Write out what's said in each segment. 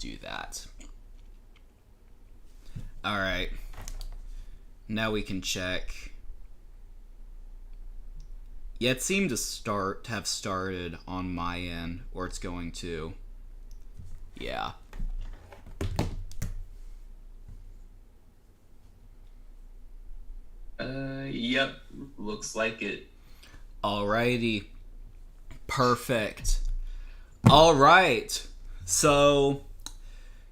do that. All right. Now we can check. Yeah, it seemed to have started on my end, or it's going to. Yeah. Yep. Looks like it. Alrighty. Perfect. Alright. So,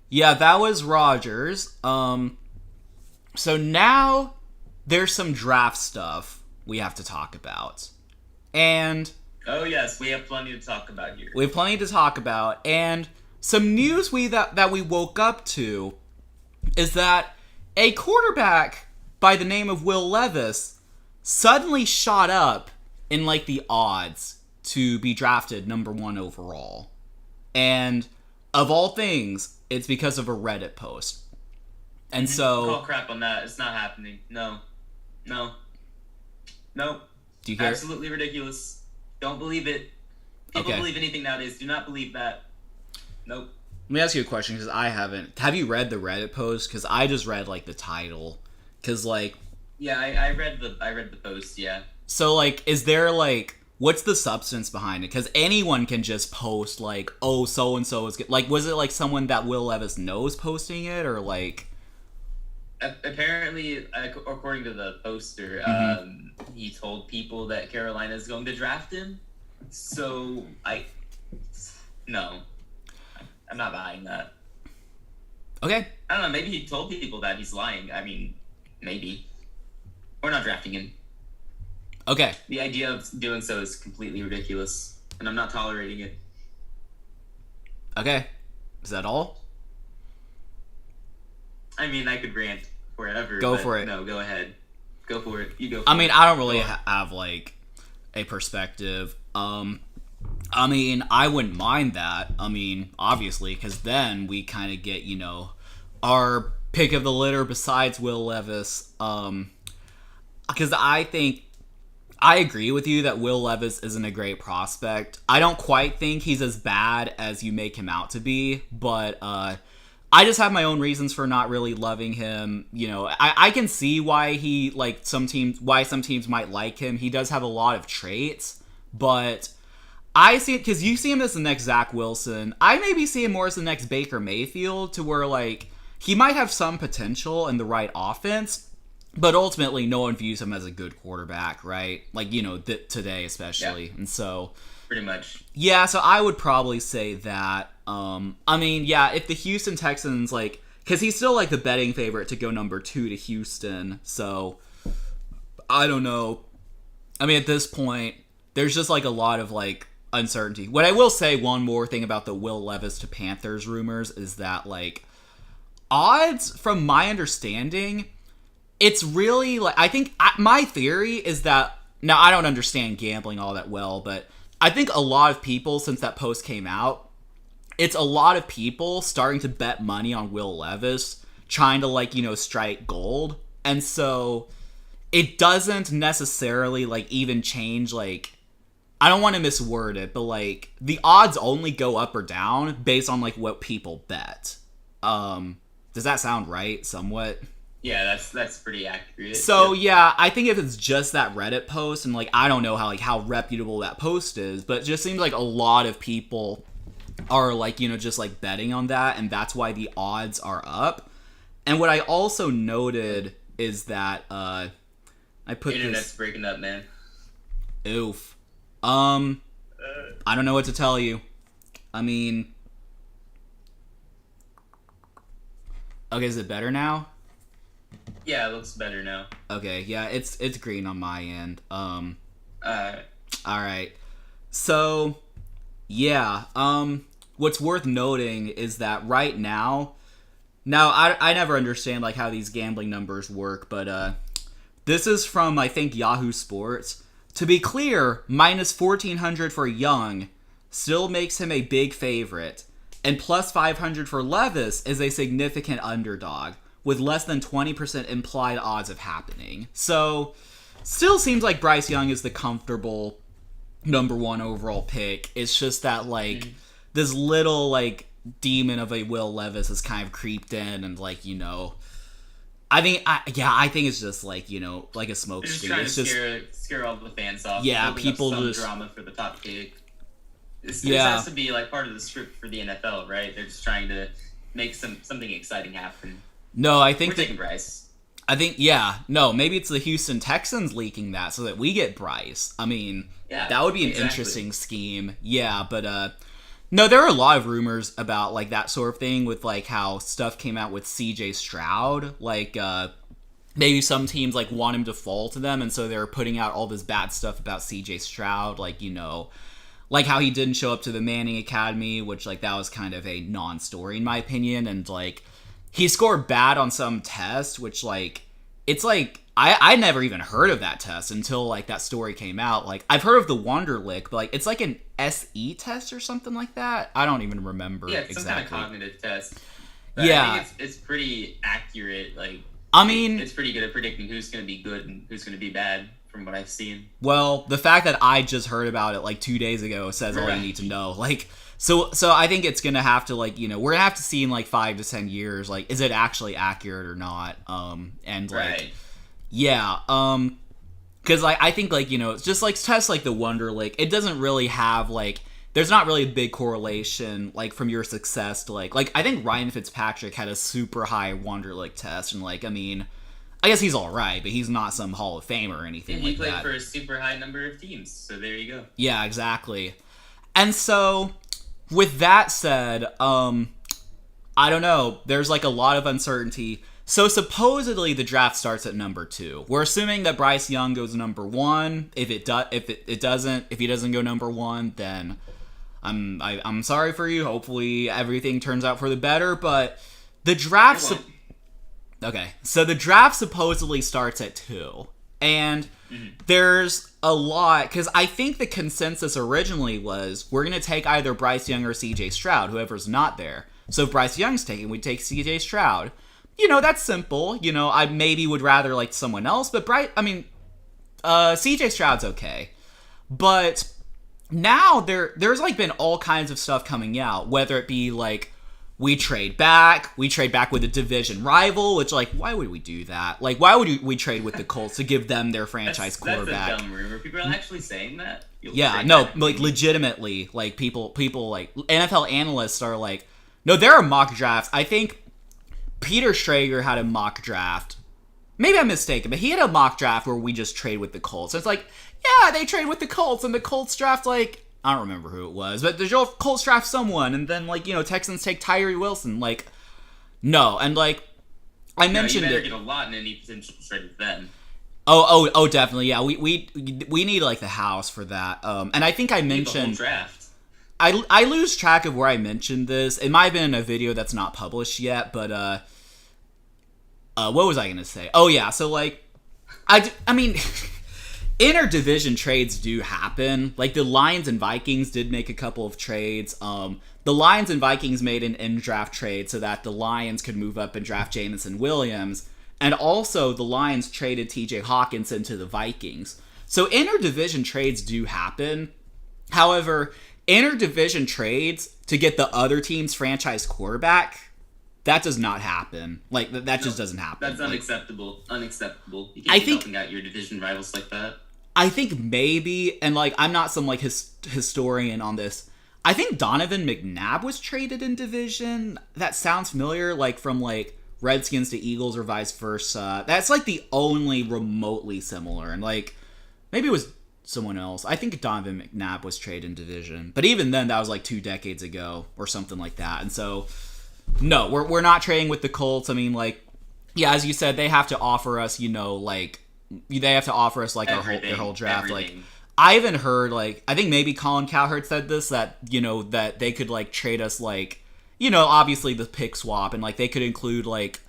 yeah, that was Rogers. So now there's some draft stuff we have to talk about. And Oh yes, we have plenty to talk about here. we have plenty to talk about. And some news that we woke up to is that a quarterback by the name of Will Levis suddenly shot up in like the odds to be drafted number 1 overall. And of all things, it's because of a Reddit post. And so, Call crap on that. It's not happening. No. No. No. do you hear? Absolutely ridiculous. Don't believe it. People Okay. believe anything nowadays. Do not believe that. Nope. Let me ask you a question because I haven't. Have you read the Reddit post? Because I just read like the title. Because like, Yeah, I read the post. Yeah. so like, is there like, what's the substance behind it? Because anyone can just post like, oh, so and so is good. Like, was it like someone that Will Levis knows posting it, or like? Apparently, according to the poster, he told people that Carolina is going to draft him. So no, I'm not buying that. Okay. I don't know. Maybe he told people that he's lying. I mean, maybe. We're not drafting him. Okay. The idea of doing so is completely ridiculous, and I'm not tolerating it. Okay. Is that all? I mean, I could rant forever. Go but for it. No, go ahead. Go for it. You go for I mean, it. I don't really Go on. have like a perspective. I mean, I wouldn't mind that. I mean, obviously, because then we kind of get, our pick of the litter besides Will Levis. Because I think I agree with you that Will Levis isn't a great prospect. I don't quite think he's as bad as you make him out to be, but I just have my own reasons for not really loving him. I can see why some teams might like him. He does have a lot of traits, but I see it because you see him as the next Zach Wilson. I maybe see him more as the next Baker Mayfield, to where like he might have some potential in the right offense, but ultimately no one views him as a good quarterback, right? Like, today especially. Yeah. And so, Pretty much. yeah, so I would probably say that. I mean, yeah, if the Houston Texans, like, because he's still like the betting favorite to go number 2 to Houston, so I don't know. I mean, at this point, there's just like a lot of like uncertainty. What I will say, one more thing about the Will Levis to Panthers rumors is that like odds, from my understanding, it's really like, I think my theory is that, now I don't understand gambling all that well, but I think a lot of people, since that post came out, it's a lot of people starting to bet money on Will Levis, trying to like, strike gold. And so it doesn't necessarily like even change, like, I don't want to misword it, but like the odds only go up or down based on like what people bet. Does that sound right somewhat? Yeah, that's pretty accurate. So Yep. yeah, I think if it's just that Reddit post, and like I don't know how reputable that post is, but it just seems like a lot of people are like, just like betting on that, and that's why the odds are up. And what I also noted is that I put Internet's this breaking up, man. oof. I don't know what to tell you. I mean, okay, is it better now? Yeah, it looks better now. Okay, yeah, it's green on my end. All Uh, right. So, yeah, what's worth noting is that right now, I never understand like how these gambling numbers work, but this is from, I think, Yahoo Sports. To be clear, minus 1,400 for Young still makes him a big favorite, and plus 500 for Levis is a significant underdog, with less than 20% implied odds of happening. So, still seems like Bryce Young is the comfortable number 1 overall pick. It's just that, like, this little, like, demon of a Will Levis has kind of creeped in, and like, you know, I think it's just like, you know, like a smoke They're just screen. trying It's to just scare all the fans off. Yeah, building up people some just drama for the top kick. This Yeah. has to be like part of the script for the NFL, right? They're just trying to make something exciting happen. No, I We're think taking Bryce. maybe it's the Houston Texans leaking that so that we get Bryce. I mean, Yeah, that would be an exactly. interesting scheme. Yeah, but no, there are a lot of rumors about like that sort of thing with like how stuff came out with CJ Stroud, like maybe some teams like want him to fall to them, and so they're putting out all this bad stuff about CJ Stroud, like, you know, like how he didn't show up to the Manning Academy, which like that was kind of a non-story in my opinion, and like he scored bad on some test, which like it's like I never even heard of that test until like that story came out. Like I've heard of the Wonderlic, but like it's like an SE test or something like that. I don't even remember Yeah, it's exactly. some kind of cognitive test. But Yeah. I think it's pretty accurate. Like, I mean, it's pretty good at predicting who's going to be good and who's going to be bad from what I've seen. well, the fact that I just heard about it like 2 days ago says all you Right. need to know. Like, so I think it's gonna have to, like, you know, we're gonna have to see in like 5 to 10 years, like, is it actually accurate or not? And like, Right. yeah, because like I think like, you know, it's just like tests like the Wonderlic. It doesn't really have like, there's not really a big correlation like from your success to like I think Ryan Fitzpatrick had a super high Wonderlic test, and like, I mean, I guess he's all right, but he's not some Hall of Famer or anything And he like played that. for a super high number of teams, so there you go. Yeah, exactly. And so, with that said, I don't know. There's like a lot of uncertainty. So supposedly the draft starts at number 2. We're assuming that Bryce Young goes number 1. If he doesn't go number 1, then I'm sorry for you. Hopefully everything turns out for the better. But the draft. It won't. Okay, so the draft supposedly starts at 2, and there's a lot, because I think the consensus originally was we're going to take either Bryce Young or CJ Stroud, whoever's not there. So if Bryce Young's taken, we take CJ Stroud. You know, that's simple. You know, I maybe would rather like someone else, but CJ Stroud's okay. But now there's like been all kinds of stuff coming out, whether it be like, we trade back with a division rival, which, like, why would we do that? Like, why would we trade with the Colts to give them their franchise quarterback? That's a dumb rumor. People are actually saying that? You'll Yeah, trade no, back. like, legitimately, like, people, like, NFL analysts are like, no, there are mock drafts. I think Peter Schrager had a mock draft. Maybe I'm mistaken, but he had a mock draft where we just trade with the Colts. It's like, yeah, they trade with the Colts, and the Colts draft, like, I don't remember who it was, but the Colts draft someone, and then, like, you know, Texans take Tyree Wilson. Like, no, and, like, I mentioned you better it. get a lot in any potential trade with them. Oh, definitely, yeah. We need like the house for that. And I think I The whole mentioned draft. I lose track of where I mentioned this. It might have been in a video that's not published yet, but what was I gonna say? Oh yeah, so like, I mean. Interdivision trades do happen. Like, the Lions and Vikings did make a couple of trades. The Lions and Vikings made an in-draft trade so that the Lions could move up and draft Jameson Williams. And also, the Lions traded TJ Hawkinson to the Vikings. So, interdivision trades do happen. However, interdivision trades to get the other team's franchise quarterback, that does not happen. Like, that just doesn't happen. That's Like, unacceptable. Unacceptable. You I can't be think- helping out your division rivals like that. I think maybe, and like, I'm not some like historian on this. I think Donovan McNabb was traded in division. That sounds familiar, like from like Redskins to Eagles or vice versa. That's like the only remotely similar, and like maybe it was someone else. I think Donovan McNabb was traded in division, but even then, that was like 2 decades ago or something like that. And so, no, we're not trading with the Colts. I mean, like, yeah, as you said, they have to offer us, you know, like. They have to offer us like their whole draft. Everything. Like, I even heard, like, I think maybe Colin Cowherd said this, that, you know, that they could like trade us, like, you know, obviously the pick swap, and like they could include like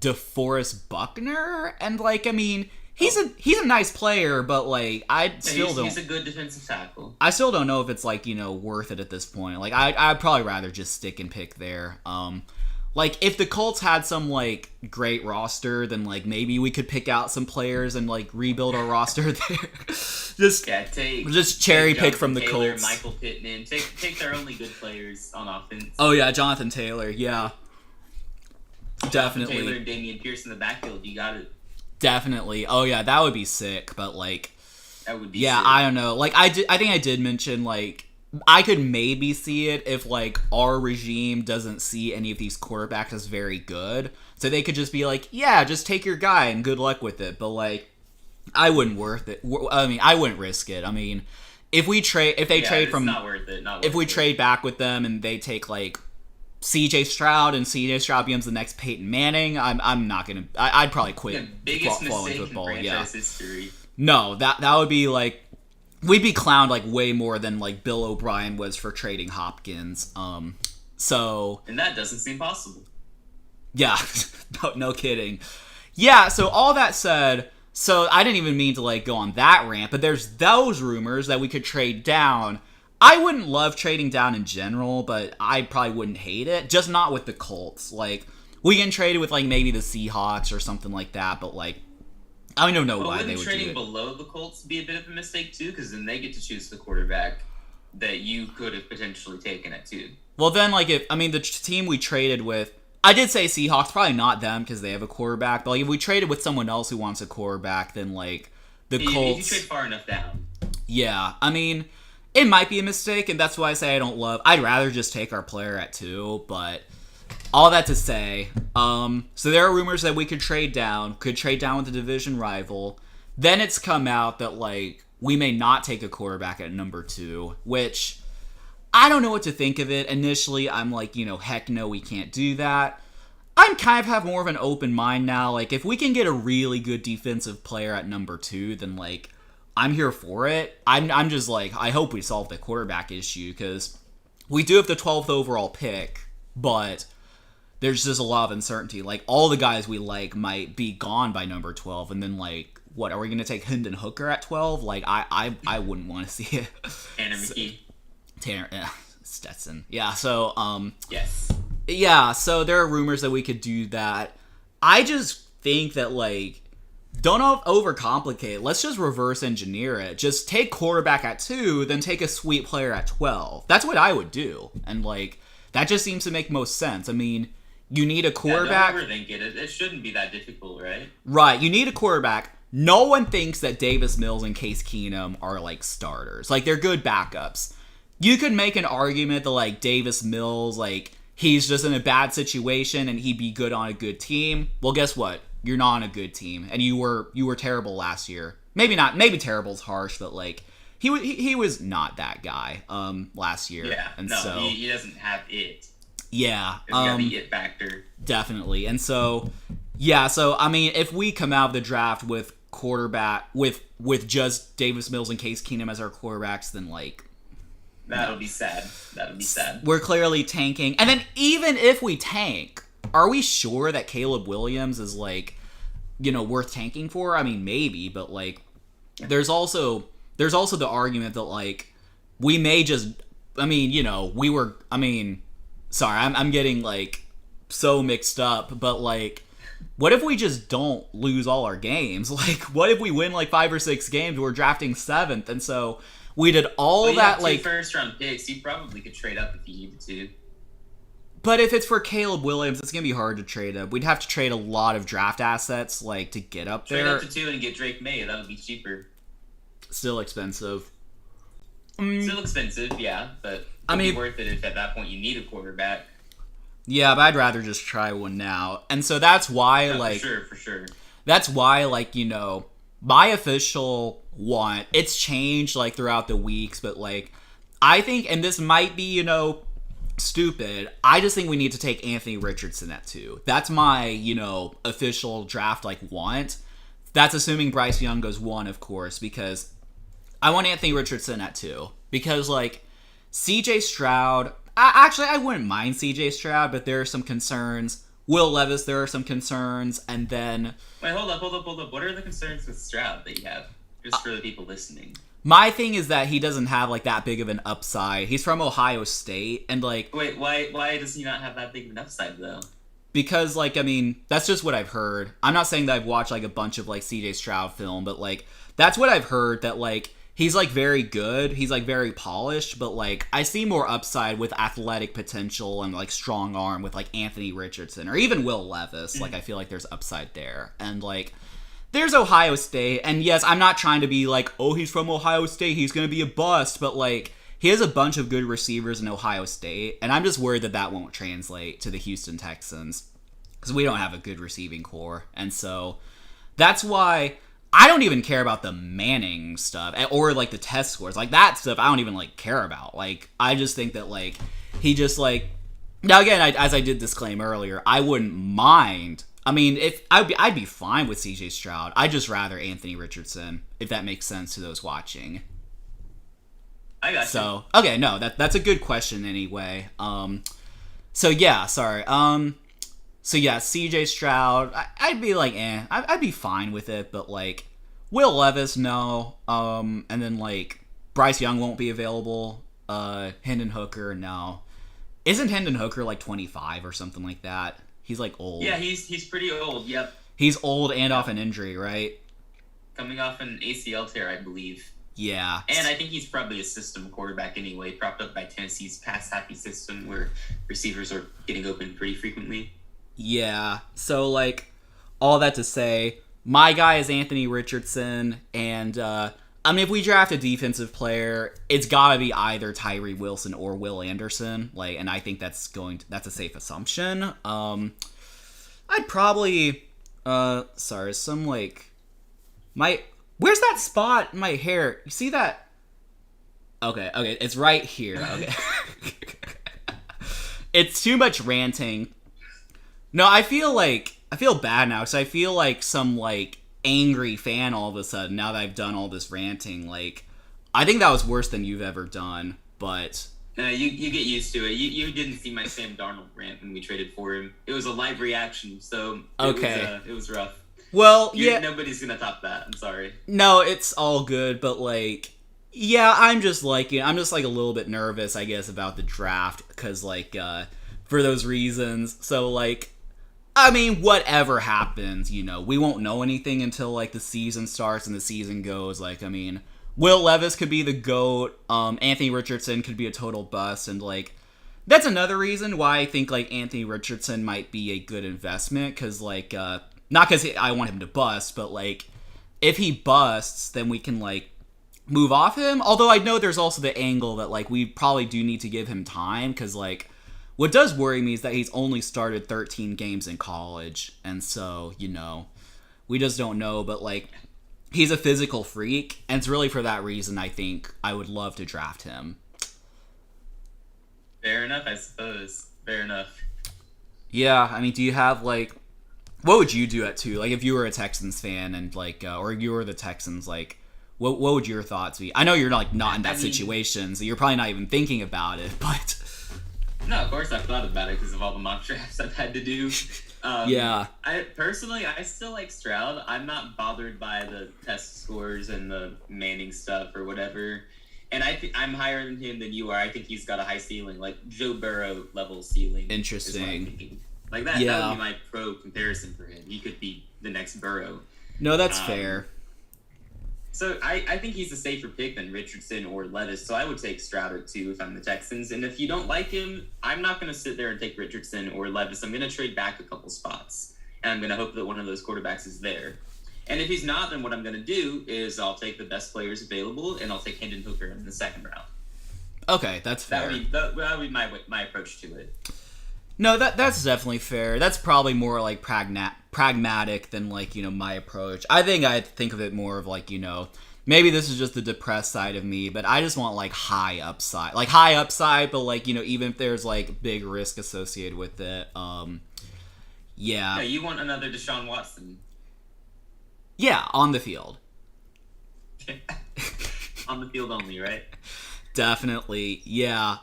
DeForest Buckner, and like, I mean, he's a nice player, but like He's a good defensive tackle. I still don't know if it's like, you know, worth it at this point. Like, I'd probably rather just stick and pick there. like, if the Colts had some, like, great roster, then, like, maybe we could pick out some players and, like, rebuild our roster there. just cherry pick from the Taylor, Colts. Michael Pittman. Take their only good players on offense. Oh, yeah, Jonathan Taylor, yeah. Definitely. Taylor and Damian Pierce in the backfield, you got it. Definitely. Oh, yeah, that would be sick, but, like... That would be Yeah, sick. I don't know. Like, I think I did mention, like, I could maybe see it if, like, our regime doesn't see any of these quarterbacks as very good. So they could just be like, yeah, just take your guy and good luck with it. But, like, I wouldn't I wouldn't risk it. I mean, if they trade from... not worth it. If we trade back with them and they take, like, CJ Stroud and CJ Stroud becomes the next Peyton Manning, I'm not going to... I'd probably quit biggest following mistake football. in franchise history. No, that would be, like... We'd be clowned, like, way more than, like, Bill O'Brien was for trading Hopkins. So... And that doesn't seem possible. Yeah, no kidding. Yeah, so all that said, so I didn't even mean to, like, go on that rant, but there's those rumors that we could trade down. I wouldn't love trading down in general, but I probably wouldn't hate it. Just not with the Colts. Like, we can trade it with, like, maybe the Seahawks or something like that, but, like, I don't know why they would do trading it. below the Colts be a bit of a mistake too? Because then they get to choose the quarterback that you could have potentially taken at 2. Well, then, like, the team we traded with, I did say Seahawks, probably not them because they have a quarterback, but, like, if we traded with someone else who wants a quarterback, then, like, the Colts... If you trade far enough down. Yeah, I mean, it might be a mistake, and that's why I say I'd rather just take our player at 2, but... All that to say, so there are rumors that we could trade down with a division rival. Then it's come out that, like, we may not take a quarterback at number 2, which I don't know what to think of it. Initially, I'm like, heck no, we can't do that. I'm kind of have more of an open mind now. Like, if we can get a really good defensive player at number 2, then, like, I'm here for it. I'm just like, I hope we solve the quarterback issue, because we do have the 12th overall pick, but... There's just a lot of uncertainty. Like, all the guys we like might be gone by number 12, and then, like, what, are we going to take Hendon Hooker at 12? Like, I wouldn't want to see it. Tanner Stetson. Yeah, so, Yes. Yeah, so there are rumors that we could do that. I just think that, like, don't overcomplicate it. Let's just reverse engineer it. Just take quarterback at 2, then take a sweet player at 12. That's what I would do. And, like, that just seems to make most sense. I mean... You need a quarterback. Yeah, don't overthink it. It shouldn't be that difficult, right? Right. You need a quarterback. No one thinks that Davis Mills and Case Keenum are, like, starters. Like, they're good backups. You could make an argument that, like, Davis Mills, like, he's just in a bad situation and he'd be good on a good team. Well, guess what? You're not on a good team. And you were terrible last year. Maybe not. Maybe terrible's harsh, but, like, he was not that guy last year. Yeah. And no, so, he doesn't have it. Yeah. It's got the it factor. Definitely. And so, yeah, so, I mean, if we come out of the draft with quarterback, with just Davis Mills and Case Keenum as our quarterbacks, then, like... That'll be sad. We're clearly tanking. And then even if we tank, are we sure that Caleb Williams is, like, worth tanking for? I mean, maybe, but, like, there's also the argument that, like, we may just... I mean, sorry, I'm getting, like, so mixed up, but, like, what if we just don't lose all our games? Like, what if we win, like, 5 or 6 games, we're drafting 7th, and so we did all that, like... 2 first-round picks, you probably could trade up if you needed to. But if it's for Caleb Williams, it's going to be hard to trade up. We'd have to trade a lot of draft assets, like, to get up there. Trade up to 2 and get Drake May, that would be cheaper. Still expensive. Still expensive, yeah, but... I mean, worth it if at that point you need a quarterback. Yeah, but I'd rather just try one now. And so that's why, For sure. That's why, like, my official want, it's changed, like, throughout the weeks, but, like, I think, and this might be, stupid, I just think we need to take Anthony Richardson at 2. That's my, official draft, like, want. That's assuming Bryce Young goes 1, of course, because I want Anthony Richardson at 2. Because, like, CJ Stroud, I wouldn't mind CJ Stroud, but there are some concerns. Will Levis, there are some concerns, and then... Wait, hold up. What are the concerns with Stroud that you have? Just for the people listening. My thing is that he doesn't have, like, that big of an upside. He's from Ohio State, and, like... Wait, why does he not have that big of an upside, though? because, like, I mean, that's just what I've heard. I'm not saying that I've watched, like, a bunch of, like, CJ Stroud film, but, like, that's what I've heard, that, like, he's, like, very good. He's, like, very polished, but, like, I see more upside with athletic potential and, like, strong arm with, like, Anthony Richardson or even Will Levis. Like, I feel like there's upside there. And, like, there's Ohio State, and yes, I'm not trying to be like, oh, he's from Ohio State, he's going to be a bust, but, like, he has a bunch of good receivers in Ohio State, and I'm just worried that that won't translate to the Houston Texans, because we don't have a good receiving core, and so that's why I don't even care about the Manning stuff, or, like, the test scores. Like, that stuff I don't even, like, care about. Like, I just think that, like, he just, like... Now, again, as I did disclaim earlier, I wouldn't mind... I mean, if I'd be fine with CJ Stroud. I'd just rather Anthony Richardson, if that makes sense to those watching. I got you. So, okay, no, that's a good question anyway. So yeah, sorry. So yeah, CJ Stroud, I'd be like, I'd be fine with it, but, like, Will Levis, no. And then, like, Bryce Young won't be available. Hendon Hooker, no. Isn't Hendon Hooker, like, 25 or something like that? He's, like, old. Yeah, he's pretty old, yep. He's old and off an injury, right? Coming off an ACL tear, I believe. Yeah. And I think he's probably a system quarterback anyway, propped up by Tennessee's pass-happy system where receivers are getting open pretty frequently. Yeah. So, like, all that to say, my guy is Anthony Richardson, and, I mean, if we draft a defensive player, it's gotta be either Tyree Wilson or Will Anderson. Like, and I think that's a safe assumption. I'd probably, some, like, where's that spot in my hair? You see that? Okay, it's right here. Okay. It's too much ranting. No, I feel bad now, because I feel like some, like, angry fan all of a sudden now that I've done all this ranting. Like, I think that was worse than you've ever done, but no, you get used to it. You didn't see my Sam Darnold rant when we traded for him. It was a live reaction, so it was rough. Well, yeah, nobody's gonna top that. I'm sorry. No, it's all good, but, like, yeah, I'm just like a little bit nervous, I guess, about the draft, because, like, for those reasons. So, like, I mean, whatever happens, you know, we won't know anything until, like, the season starts and the season goes. Like, I mean, Will Levis could be the GOAT, Anthony Richardson could be a total bust, and, like, that's another reason why I think, like, Anthony Richardson might be a good investment, because, like, not because I want him to bust, but, like, if he busts, then we can, like, move off him. Although I know there's also the angle that, like, we probably do need to give him time, because, like, what does worry me is that he's only started 13 games in college, and so, you know, we just don't know, but, like, he's a physical freak, and it's really for that reason I think I would love to draft him. Fair enough, I suppose. Fair enough. Yeah, I mean, do you have, like, what would you do at 2? Like, if you were a Texans fan and, like, or you were the Texans, like, what would your thoughts be? I know you're, like, not in that situation, so you're probably not even thinking about it, but... No, of course I've thought about it because of all the mock drafts I've had to do. Yeah. I still like Stroud. I'm not bothered by the test scores and the Manning stuff or whatever. And I'm higher than him than you are. I think he's got a high ceiling, like Joe Burrow level ceiling. Interesting. Like that would be my pro comparison for him. He could be the next Burrow. No, that's fair. So I think he's a safer pick than Richardson or Levis, so I would take Stroud at 2 if I'm the Texans. And if you don't like him, I'm not going to sit there and take Richardson or Levis. I'm going to trade back a couple spots, and I'm going to hope that one of those quarterbacks is there. And if he's not, then what I'm going to do is I'll take the best players available, and I'll take Hendon Hooker in the second round. Okay, that's fair. That would be my approach to it. No, that's definitely fair. That's probably more, like, pragmatic than, like, you know, my approach. I think of it more of, like, you know, maybe this is just the depressed side of me, but I just want, like, high upside. Like, high upside, but, like, you know, even if there's, like, big risk associated with it, yeah. No, you want another Deshaun Watson. Yeah, on the field. On the field only, right? Definitely, yeah.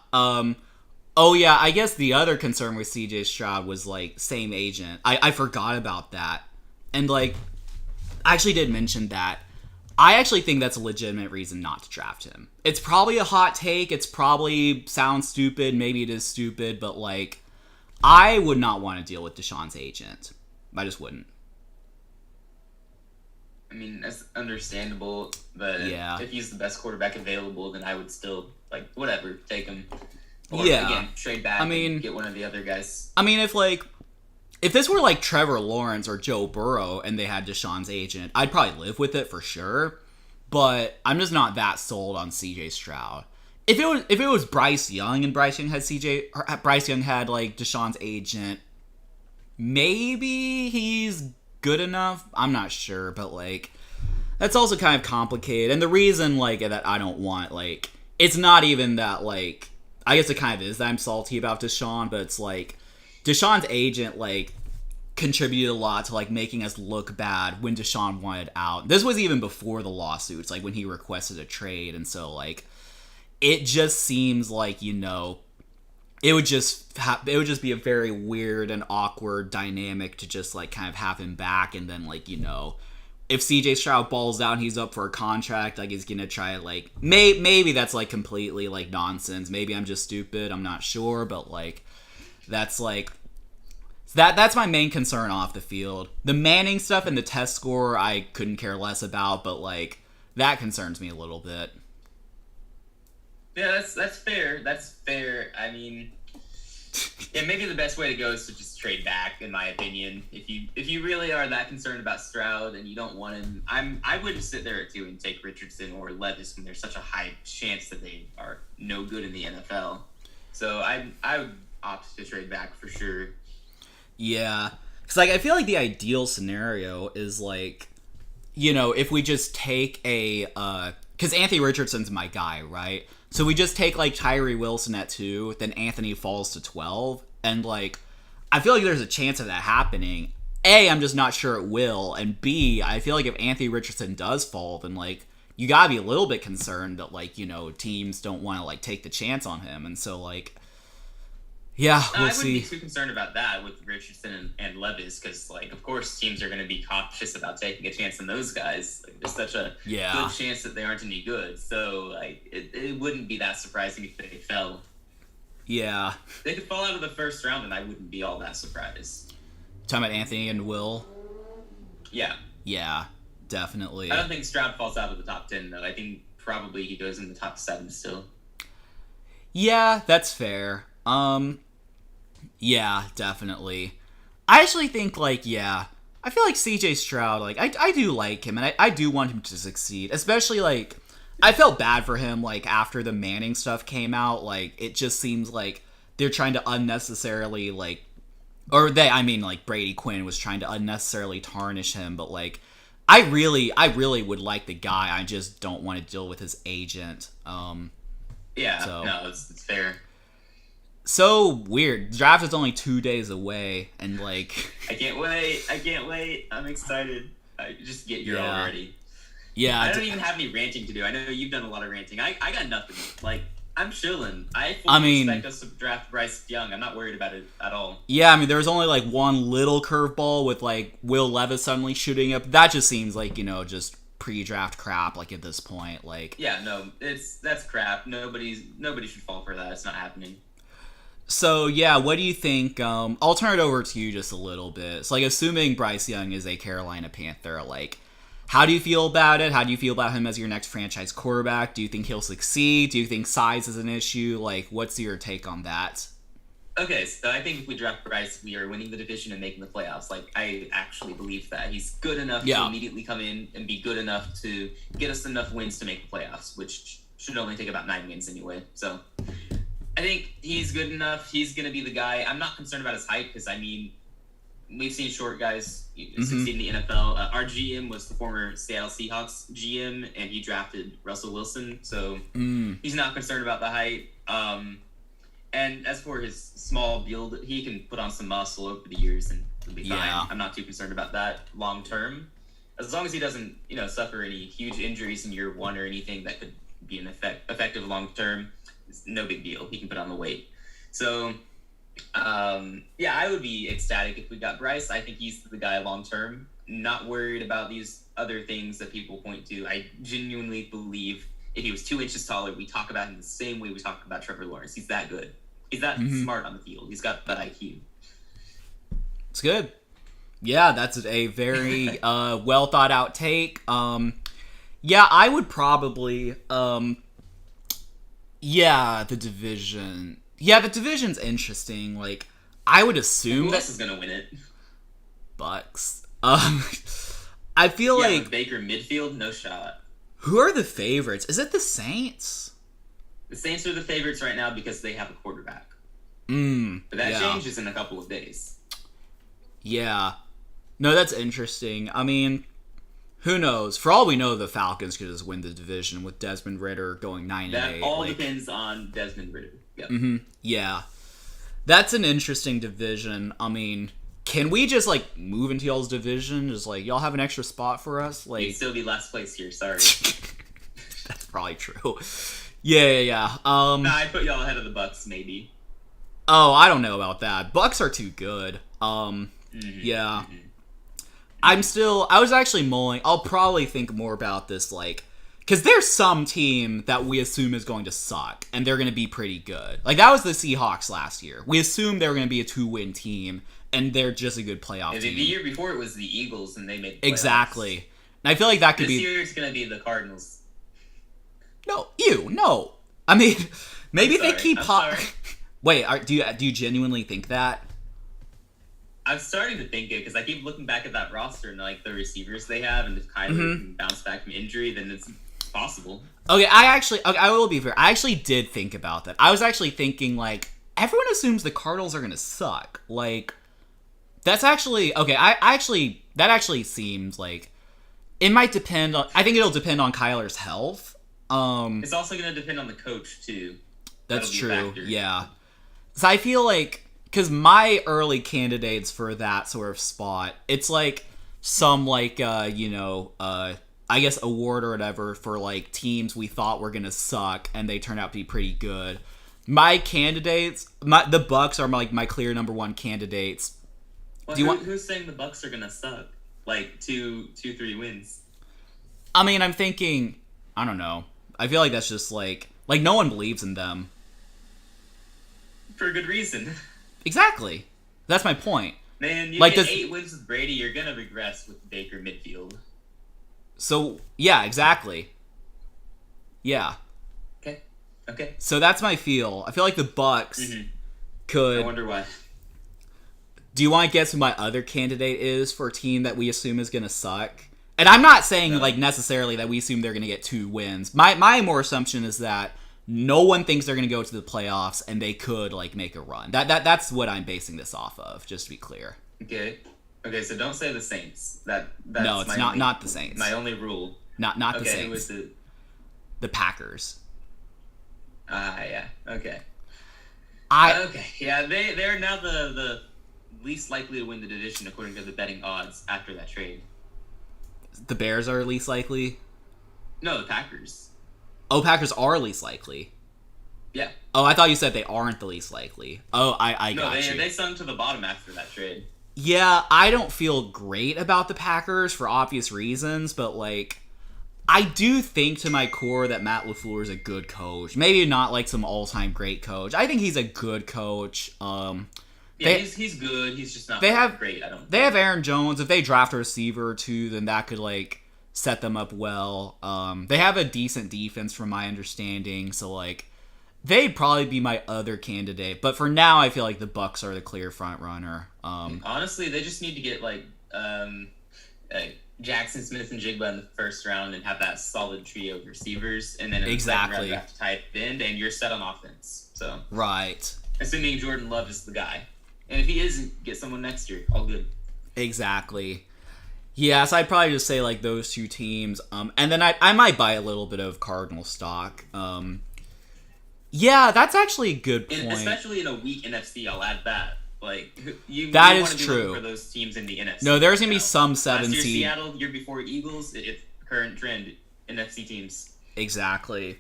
Oh, yeah, I guess the other concern with CJ Stroud was, like, same agent. I forgot about that. And, like, I actually did mention that. I actually think that's a legitimate reason not to draft him. It's probably a hot take. It's probably sounds stupid. Maybe it is stupid. But, like, I would not want to deal with Deshaun's agent. I just wouldn't. I mean, that's understandable, but Yeah. if he's the best quarterback available, then I would still, like, whatever, take him. Or, Yeah. again, trade back mean, and get one of the other guys. I mean, if this were like Trevor Lawrence or Joe Burrow and they had Deshaun's agent, I'd probably live with it for sure. But I'm just not that sold on CJ Stroud. If it was Bryce Young and Bryce Young had like Deshaun's agent, maybe he's good enough. I'm not sure, but like that's also kind of complicated. And the reason like that I don't want like it's not even that like I guess it kind of is that I'm salty about Deshaun, but it's like Deshaun's agent like contributed a lot to like making us look bad when Deshaun wanted out. This was even before the lawsuits, like when he requested a trade, and so like it just seems like it would just be a very weird and awkward dynamic to just like kind of have him back, and then like if CJ Stroud balls out and he's up for a contract, like he's gonna try like maybe that's like completely like nonsense. Maybe I'm just stupid. I'm not sure, but like that's like. That's my main concern off the field. The Manning stuff and the test score I couldn't care less about, but like that concerns me a little bit. Yeah, that's fair. That's fair. I mean, yeah, maybe the best way to go is to just trade back, in my opinion. If you really are that concerned about Stroud and you don't want him, I wouldn't sit there at 2 and take Richardson or Levis when there's such a high chance that they are no good in the NFL. So I would opt to trade back for sure. Yeah, because like I feel like the ideal scenario is like, if we just take because Anthony Richardson's my guy, right? So we just take like Tyree Wilson at 2, then Anthony falls to 12, and like I feel like there's a chance of that happening. A, I'm just not sure it will, and B, I feel like if Anthony Richardson does fall, then like you gotta be a little bit concerned that like teams don't want to like take the chance on him, and so like. Yeah, we'll see. I wouldn't be too concerned about that with Richardson and Levis because, like, of course, teams are going to be cautious about taking a chance on those guys. Like, there's such a good chance that they aren't any good. So, like, it wouldn't be that surprising if they fell. Yeah. If they could fall out of the first round, and I wouldn't be all that surprised. Talking about Anthony and Will? Yeah. Yeah, definitely. I don't think Stroud falls out of the top 10, though. I think probably he goes in the top 7 still. Yeah, that's fair. Yeah, definitely. I actually think, like, I feel like CJ Stroud, like, I do like him, and I do want him to succeed. Especially, like, I felt bad for him, like, after the Manning stuff came out. Like, it just seems like they're trying to unnecessarily, like, like, Brady Quinn was trying to unnecessarily tarnish him, but, like, I really would like the guy. I just don't want to deal with his agent. No, it's fair. So weird. The draft is only 2 days away, and like I can't wait. I'm excited. Just get here already. Yeah. I don't even have any ranting to do. I know you've done a lot of ranting. I got nothing. Like, I'm chilling. I mean, expect us to draft Bryce Young. I'm not worried about it at all. Yeah, I mean, there was only like one little curveball with like Will Levis suddenly shooting up. That just seems like just pre-draft crap. Like at this point, like yeah, no, that's crap. Nobody should fall for that. It's not happening. So, yeah, what do you think? I'll turn it over to you just a little bit. So, like, assuming Bryce Young is a Carolina Panther, like, how do you feel about it? How do you feel about him as your next franchise quarterback? Do you think he'll succeed? Do you think size is an issue? Like, what's your take on that? Okay, so I think if we draft Bryce, we are winning the division and making the playoffs. Like, I actually believe that. He's good enough to immediately come in and be good enough to get us enough wins to make the playoffs, which should only take about 9 wins anyway. So I think he's good enough. He's going to be the guy. I'm not concerned about his height because, I mean, we've seen short guys succeed in the NFL. Our GM was the former Seattle Seahawks GM, and he drafted Russell Wilson. So he's not concerned about the height. And as for his small build, he can put on some muscle over the years and he'll be fine. I'm not too concerned about that long term. As long as he doesn't, suffer any huge injuries in year one or anything that could be an effective long term, it's no big deal. He can put on the weight. So, I would be ecstatic if we got Bryce. I think he's the guy long term. Not worried about these other things that people point to. I genuinely believe if he was 2 inches taller, we talk about him the same way we talk about Trevor Lawrence. He's that good. He's that smart on the field. He's got that IQ. It's good. Yeah, that's a very well thought out take. Yeah, I would probably yeah, the division. Yeah, the division's interesting. Like, I would assume Who that else is gonna win it? Bucks. I feel Yeah, like with Baker midfield, no shot. who are the favorites? Is it the Saints? The Saints are the favorites right now because they have a quarterback. But that Yeah. changes in a couple of days. Yeah. No, that's interesting. I mean, who knows? For all we know, the Falcons could just win the division with Desmond Ridder going 9-8. That all like, depends on Desmond Ridder. Yep. yeah. That's an interesting division. I mean, can we just, like, move into y'all's division? Just, like, y'all have an extra spot for us? You'd Like, still be last place here. Sorry. that's probably true. Yeah. Nah, I put y'all ahead of the Bucks, maybe. Oh, I don't know about that. Bucks are too good. Yeah. I was actually mulling. I'll probably think more about this, like, because there's some team that we assume is going to suck, and they're going to be pretty good. Like, that was the Seahawks last year. We assumed they were going to be a 2-win team, and they're just a good playoff The team. year before it was the Eagles, and they made the playoffs. Exactly. And I feel like that could This be... year it's gonna be the Cardinals. No. I mean, maybe they sorry. keep... I'm sorry. Wait, do you genuinely think that? I'm starting to think it because I keep looking back at that roster and like the receivers they have, and if Kyler can bounce back from injury, then it's possible. Okay, I will be fair. I actually did think about that. I was actually thinking, like, everyone assumes the Cardinals are gonna suck. Like, that's actually okay. That actually seems like it might depend on. I think it'll depend on Kyler's health. It's also going to depend on the coach too. That's That'll be a true. factor. Yeah. So I feel like because my early candidates for that sort of spot, it's like some like I guess award or whatever for like teams we thought were gonna suck and they turned out to be pretty good. My candidates, the Bucks are like my clear number one candidates. Well, who's saying the Bucks are going to suck? Like 2-3 wins. I mean, I'm thinking, I don't know. I feel like that's just like no one believes in them. For a good reason. Exactly. That's my point. Man, you Like, get does- 8 wins with Brady, you're going to regress with Baker midfield. So, yeah, exactly. Yeah. Okay. So that's my feel. I feel like the Bucks I could... wonder why. Do you want to guess who my other candidate is for a team that we assume is going to suck? And I'm not saying, like, necessarily that we assume they're going to get 2 wins. My more assumption is that no one thinks they're going to go to the playoffs and they could, like, make a run. That's what I'm basing this off of, just to be clear. Okay, so don't say the Saints. That's No, it's not the Saints. My only rule. Not the Okay, who Saints. was The Packers. yeah. Okay. I Okay. Yeah, they're now the least likely to win the division according to the betting odds after that trade. The Bears are least likely. No, the Packers. Oh, Packers are least likely. Yeah. Oh, I thought you said they aren't the least likely. Oh, I No, got you. they sunk to the bottom after that trade. Yeah, I don't feel great about the Packers for obvious reasons, but, like, I do think to my core that Matt LaFleur is a good coach. Maybe not, like, some all-time great coach. I think he's a good coach. Yeah, he's good. He's just not great, I don't They have Aaron Jones. If they draft a receiver, too, then that could, like, set them up well. They have a decent defense, from my understanding, so, like, they'd probably be my other candidate. But for now, I feel like the Bucks are the clear front runner. Honestly, they just need to get, like Jackson Smith and Jigba in the first round and have that solid trio of receivers, and then in the second round, you have to type end, and you're set on offense. So Right. assuming Jordan Love is the guy. And if he isn't, get someone next year. All good. Exactly. Yeah, so I'd probably just say, like, those two teams. And then I might buy a little bit of Cardinal stock. Yeah, that's actually a good point. Especially in a weak NFC, I'll add that. Like, you That you is wanna be true. looking for those teams in the NFC. No, there's going to be now. some 7 Last year, seed. Seattle, year before Eagles, it's current trend, NFC teams. Exactly.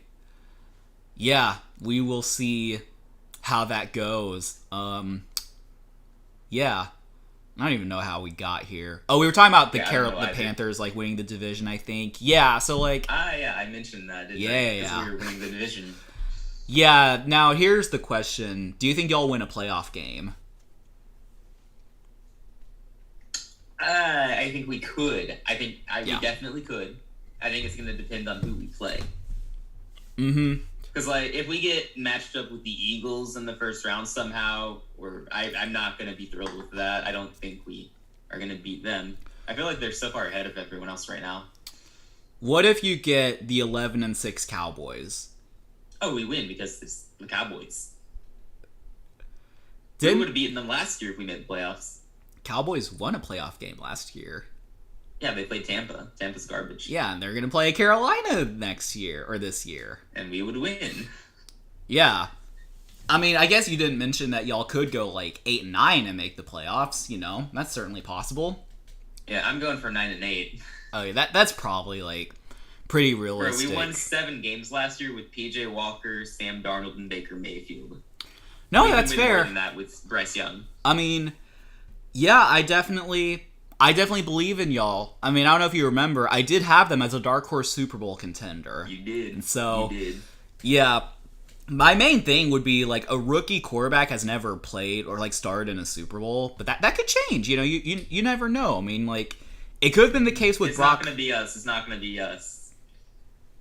Yeah, we will see how that goes. Yeah. I don't even know how we got here. Oh, we were talking about the Yeah, I don't know either. Panthers, like, winning the division, I think. Yeah, so, like... Yeah, I mentioned that, didn't I? Yeah. 'Cause we were winning the division. Yeah, now here's the question. Do you think y'all win a playoff game? I think we could. We Yeah. definitely could. I think it's going to depend on who we play. Mm-hmm. Because like if we get matched up with the Eagles in the first round somehow, I'm not going to be thrilled with that. I don't think we are going to beat them. I feel like they're so far ahead of everyone else right now. What if you get the 11-6 Cowboys? Oh, we win because it's the Cowboys. We Didn't would have beaten them last year if we made the playoffs. Cowboys won a playoff game last year? Yeah, they played Tampa. Tampa's garbage. Yeah, and they're gonna play Carolina next year or this year. And we would win. Yeah. I mean, I guess you didn't mention that y'all could go like 8-9 and make the playoffs. You know, that's certainly possible. Yeah, I'm going for 9-8. Okay, that's probably like pretty realistic. We won 7 games last year with PJ Walker, Sam Darnold, and Baker Mayfield. No, We that's can win fair. More than that with Bryce Young. I mean, yeah, I definitely believe in y'all. I mean, I don't know if you remember, I did have them as a dark horse Super Bowl contender. You did. And so, you did. Yeah, my main thing would be like a rookie quarterback has never played or like started in a Super Bowl, but that could change. You know, you never know. I mean, like it could have been the case with It's Brock. not going to be us. It's not going to be us.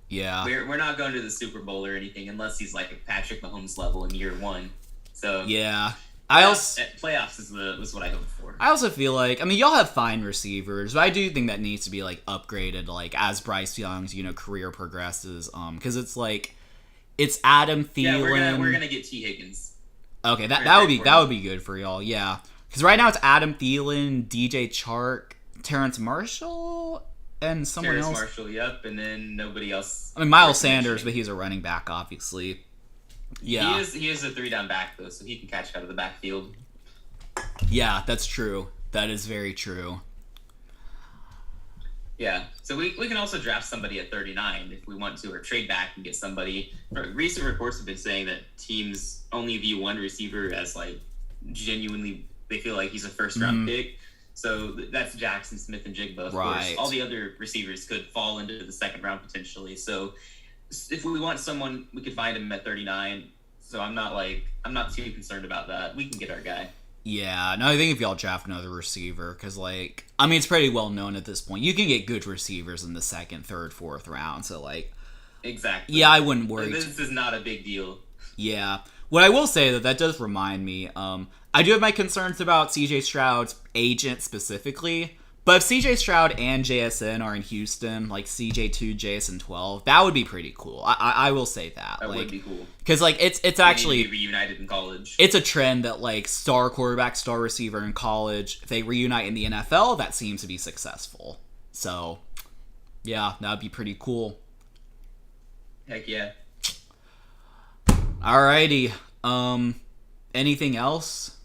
Yeah, We're not going to the Super Bowl or anything unless he's like Patrick Mahomes level in year 1. So yeah. I also playoffs is what I hope for. I also feel like, I mean, y'all have fine receivers, but I do think that needs to be like upgraded, like as Bryce Young's career progresses. Because it's like it's Adam Thielen. Yeah, we're gonna get T Higgins. Okay, that would be good for y'all. Yeah, because right now it's Adam Thielen, DJ Chark, Terrence Marshall, and someone Terrace else. Marshall, yep, and then nobody else. I mean, Miles Sanders, but he's a running back, obviously. Yeah, he is a 3-down back though, so he can catch out of the backfield. Yeah, that's true. That is very true. Yeah, so we can also draft somebody at 39 if we want to, or trade back and get somebody. Recent reports have been saying that teams only view one receiver as like genuinely, they feel like he's a first round pick. So that's Jackson Smith and Jigba. Of course, all the other receivers could fall into the second round potentially. So if we want someone, we could find him at 39. So I'm not too concerned about that. We can get our guy. Yeah, no, I think if y'all draft another receiver, because, like, I mean, it's pretty well known at this point. You can get good receivers in the second, third, fourth round, so, like... Exactly. Yeah, I wouldn't worry. This is not a big deal. Yeah. What I will say, that does remind me, I do have my concerns about CJ Stroud's agent specifically, but if CJ Stroud and JSN are in Houston, like CJ2, JSN 12, that would be pretty cool. I will say that. That like, would be cool. Because, like, it's actually... They reunited in college. It's a trend that, like, star quarterback, star receiver in college, if they reunite in the NFL, that seems to be successful. So, yeah, that would be pretty cool. Heck yeah. Alrighty. Anything else?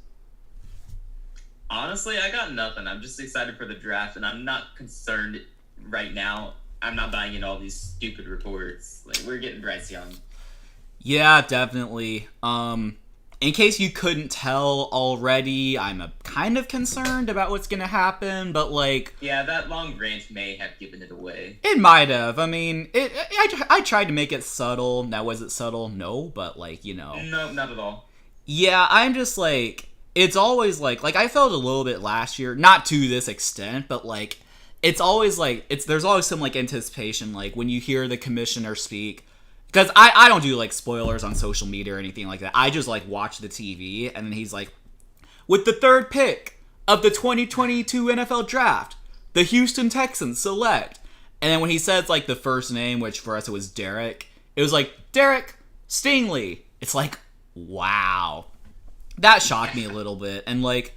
Honestly, I got nothing. I'm just excited for the draft, and I'm not concerned right now. I'm not buying in all these stupid reports. Like, we're getting Bryce Young. Yeah, definitely. In case you couldn't tell already, I'm kind of concerned about what's gonna happen, but, like... Yeah, that long rant may have given it away. It might have. I mean, I tried to make it subtle. Now, was it subtle? No, but, like, No, not at all. Yeah, I'm just, like... It's always, like, I felt a little bit last year, not to this extent, but, like, it's always, like, there's always some, like, anticipation, like, when you hear the commissioner speak, because I don't do, like, spoilers on social media or anything like that, I just, like, watch the TV, and then he's like, with the third pick of the 2022 NFL Draft, the Houston Texans select, and then when he says, like, the first name, which for us it was Derek, it was like, Derek Stingley. It's like, wow. That shocked me a little bit. And, like,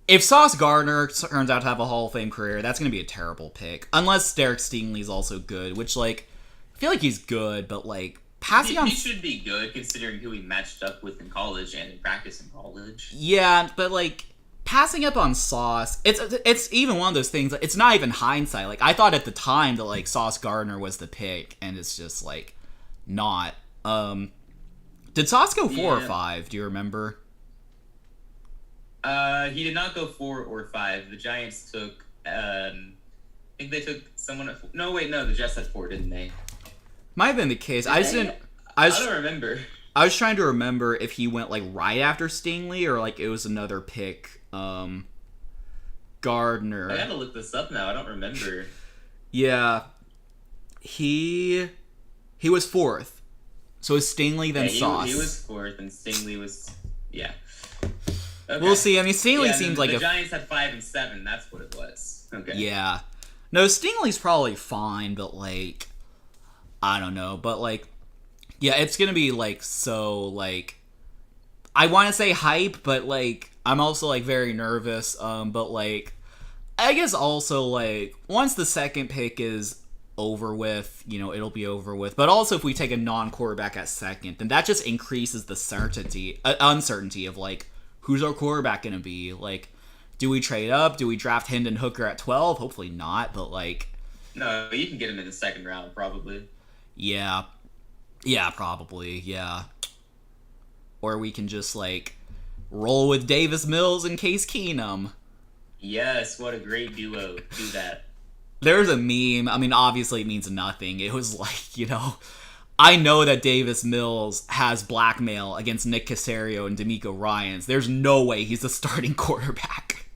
if Sauce Gardner turns out to have a Hall of Fame career, that's going to be a terrible pick. Unless Derek Stingley's also good, which, like, I feel like he's good, but, like, passing on... He should be good, considering who he matched up with in college and in practice in college. Yeah, but, like, passing up on Sauce, it's even one of those things, it's not even hindsight. Like, I thought at the time that, like, Sauce Gardner was the pick, and it's just, like, not. Did Sauce go 4 or 5? Do you remember? He did not go 4 or 5. The Giants took, I think they took someone at 4. No, wait, no, the Jets had 4, didn't they? Might have been the case. I I don't remember. I was trying to remember if he went like right after Stingley or like it was another pick. Gardner. I gotta look this up now. I don't remember. Yeah, he was fourth. So it was Stingley then Sauce. He was fourth, and Stingley was Okay. We'll see. I mean, Stingley seems like the Giants had 5 and 7. That's what it was. Okay. Yeah. No, Stingley's probably fine, but like, I don't know. But like, yeah, it's gonna be like so like, I want to say hype, but like, I'm also like very nervous. But like, I guess also like once the second pick is over with, you know, it'll be over with. But also if we take a non-quarterback at second, then that just increases the uncertainty of like, who's our quarterback gonna be? Like, do we trade up? Do we draft Hendon Hooker at 12? Hopefully not, but like, no, you can get him in the second round probably. Yeah, probably, yeah. Or we can just like roll with Davis Mills and Case Keenum. Yes, what a great duo. Do that. There's a meme. I mean, obviously it means nothing. It was like, you know, I know that Davis Mills has blackmail against Nick Caserio and D'Amico Ryans. There's no way he's a starting quarterback.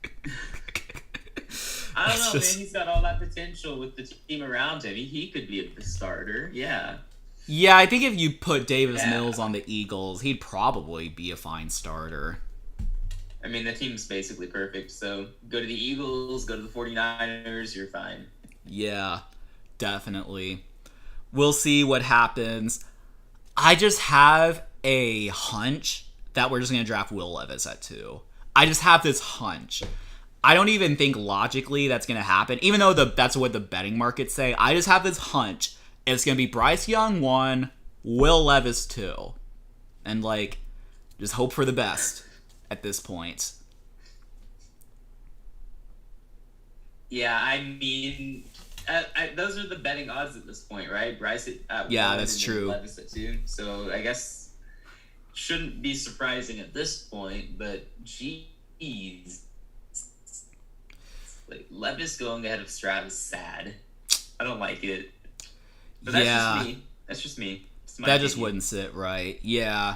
I don't know, man. He's got all that potential with the team around him. He could be a starter. Yeah. Yeah, I think if you put Davis Mills on the Eagles, he'd probably be a fine starter. I mean, the team's basically perfect, so go to the Eagles, go to the 49ers, you're fine. Yeah, definitely. We'll see what happens. I just have a hunch that we're just going to draft Will Levis at 2. I just have this hunch. I don't even think logically that's going to happen, even though that's what the betting markets say. I just have this hunch. It's going to be Bryce Young 1, Will Levis 2. And, like, just hope for the best at this point. Yeah, I mean, those are the betting odds at this point, right? Bryce at yeah, 1 that's and true. Levis at 2. So I guess shouldn't be surprising at this point, but geez. Like, Levis going ahead of Stroud is sad. I don't like it. But that's just me. That's just me. That just wouldn't sit right. Yeah.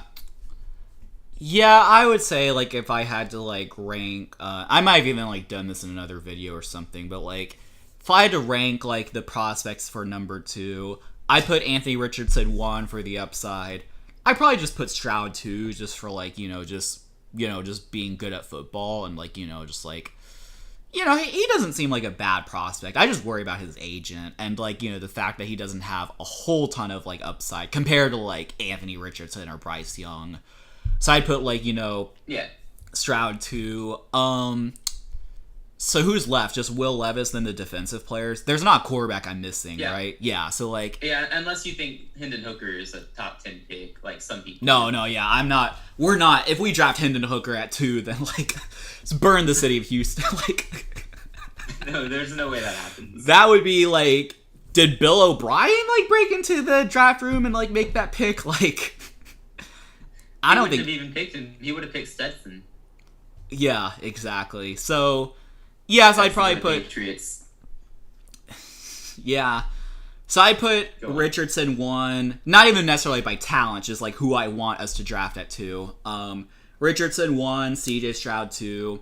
Yeah, I would say, like, if I had to, like, rank... I might have even, like, done this in another video or something, but, like, if I had to rank, like, the prospects for number 2, I'd put Anthony Richardson 1 for the upside. I'd probably just put Stroud 2 just for, like, just being good at football and, like, just, like... he doesn't seem like a bad prospect. I just worry about his agent and, like, the fact that he doesn't have a whole ton of, like, upside compared to, like, Anthony Richardson or Bryce Young. So I'd put, like, Stroud 2. So who's left? Just Will Levis, then the defensive players? There's not a quarterback I'm missing, right? Yeah, so, like... Yeah, unless you think Hendon Hooker is a top 10 pick, like some people. No, yeah, I'm not... We're not... If we draft Hendon Hooker at 2, then, like, let's burn the city of Houston. Like... No, there's no way that happens. That would be, like... Did Bill O'Brien, like, break into the draft room and, like, make that pick? Like... I don't think... He wouldn't have even picked him. He would have picked Stetson. Yeah, exactly. So... Yes, I'd probably put... Patriots. Yeah. So I put Richardson 1, not even necessarily by talent, just like who I want us to draft at 2. Richardson 1, CJ Stroud 2.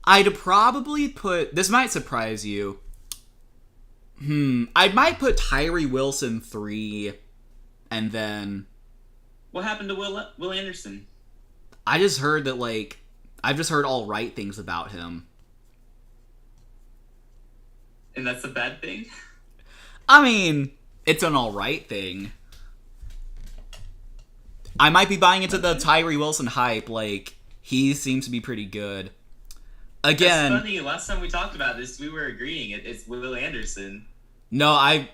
I'd probably put... This might surprise you. I might put Tyree Wilson 3, and then... What happened to Will Anderson? I just heard that, like... I've just heard all right things about him. And that's a bad thing? I mean, it's an alright thing. I might be buying into the Tyree Wilson hype. Like, he seems to be pretty good. Again... That's funny. Last time we talked about this, we were agreeing. It's Will Anderson. No, I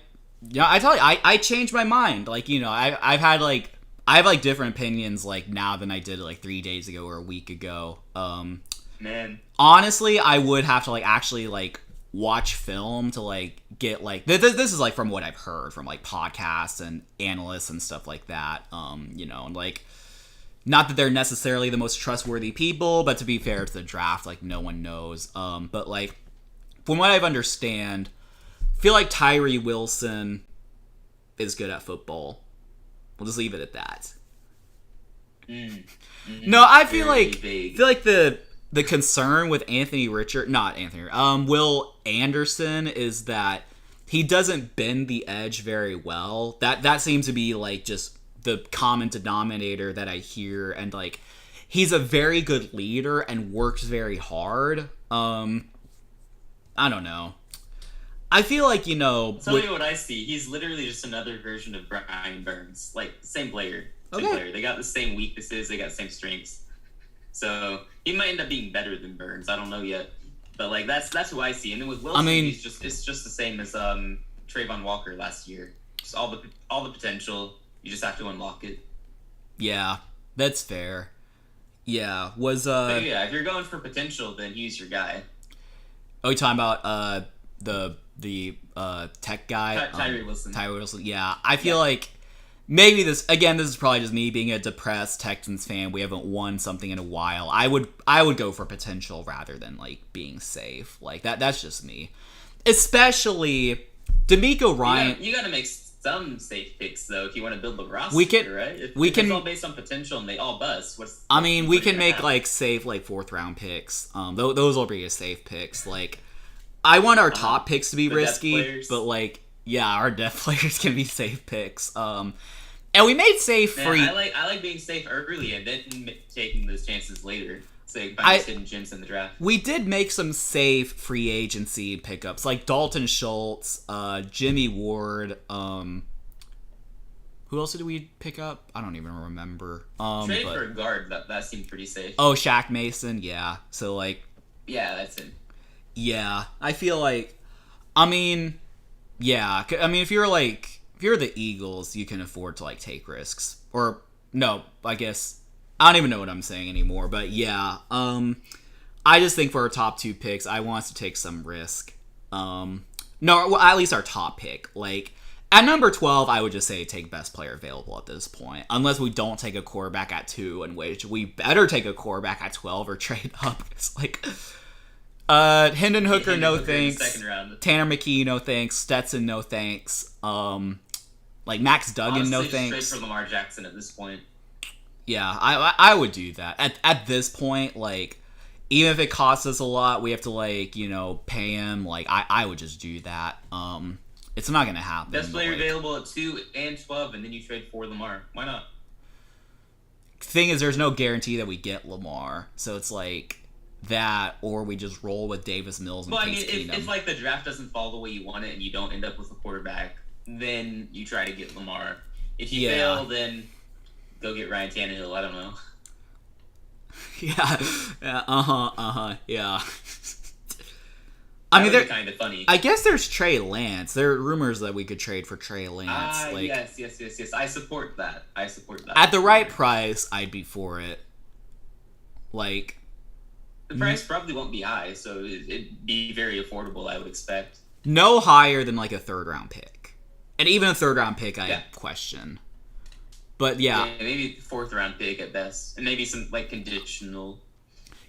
tell you, I changed my mind. Like, I've had, like... I have, like, different opinions, like, now than I did, like, 3 days ago or a week ago. Man. Honestly, I would have to, like, actually, like... watch film to like get like this is like from what I've heard from like podcasts and analysts and stuff like that, and like not that they're necessarily the most trustworthy people, but to be fair to the draft, like no one knows, but like from what I understand, I feel like Tyree Wilson is good at football. We'll just leave it at that. No, I feel Very like big. the concern with Will Anderson is that he doesn't bend the edge very well. That seems to be like just the common denominator that I hear, and like he's a very good leader and works very hard. I don't know. I feel like, Tell you what I see. He's literally just another version of Brian Burns. Like, same player. Same Okay. player. They got the same weaknesses. They got the same strengths. So he might end up being better than Burns. I don't know yet. But like that's who I see. And then with Wilson, it's just the same as Trayvon Walker last year. Just all the potential. You just have to unlock it. yeah, that's fair. Yeah, was But yeah, if you're going for potential, then he's your guy. are we talking about the tech guy? Tyree Wilson. Tyree Wilson. Yeah, I feel like maybe this is probably just me being a depressed Texans fan. We haven't won something in a while. I would go for potential rather than like being safe. Like that's just me. Especially D'Amico Ryan. You got to make some safe picks though if you want to build the roster. Right? If it's all based on potential and they all bust. We can make like safe like 4th round picks. Those will be a safe picks. Like I want our top picks to be risky, but like our depth players can be safe picks. And we made safe free. I like being safe early and then taking those chances later. So by just hitting gems in the draft. We did make some safe free agency pickups, like Dalton Schultz, Jimmy Ward. Who else did we pick up? I don't even remember. Trade for a guard. That seemed pretty safe. Oh, Shaq Mason. Yeah. So like. Yeah, that's it. Yeah, I feel like. I mean, yeah. I mean, if you're the Eagles, you can afford to like take risks. Or no, I guess. I don't even know what I'm saying anymore, but yeah, I just think for our top 2 picks, I want us to take some risk. No, well, at least our top pick. Like, at number 12, I would just say take best player available at this point. Unless we don't take a quarterback at 2, in which we better take a quarterback at 12 or trade up. It's like, Hendon Hooker, no thanks. Second round. Tanner McKee, no thanks. Stetson, no thanks. Like Max Duggan, Honestly, no just thanks. trade for Lamar Jackson at this point. Yeah, I would do that. At this point, like, even if it costs us a lot, we have to, like, pay him. Like, I would just do that. It's not going to happen. Best player available at 2 and 12, and then you trade for Lamar. Why not? Thing is, there's no guarantee that we get Lamar. So it's like that, or we just roll with Davis Mills and Case Keenum. If, like, the draft doesn't fall the way you want it and you don't end up with a quarterback, then you try to get Lamar. If you fail, then go get Ryan Tannehill. I don't know. Yeah. Yeah. I mean, they're kind of funny. I guess there's Trey Lance. There are rumors that we could trade for Trey Lance. Yes. I support that. At the right price, I'd be for it. Like, the price probably won't be high, so it'd be very affordable, I would expect. No higher than like a 3rd round pick. And even a 3rd round pick, I question. But yeah, maybe 4th round pick at best, and maybe some like conditional.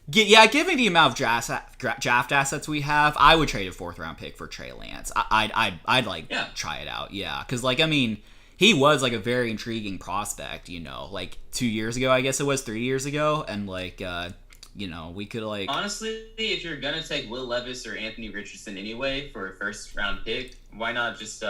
Yeah, given the amount of draft assets we have, I would trade a 4th round pick for Trey Lance. I'd like try it out. Yeah, because like I mean, he was like a very intriguing prospect. Like 2 years ago, I guess it was 3 years ago, and like we could like honestly, if you're gonna take Will Levis or Anthony Richardson anyway for a 1st round pick, why not just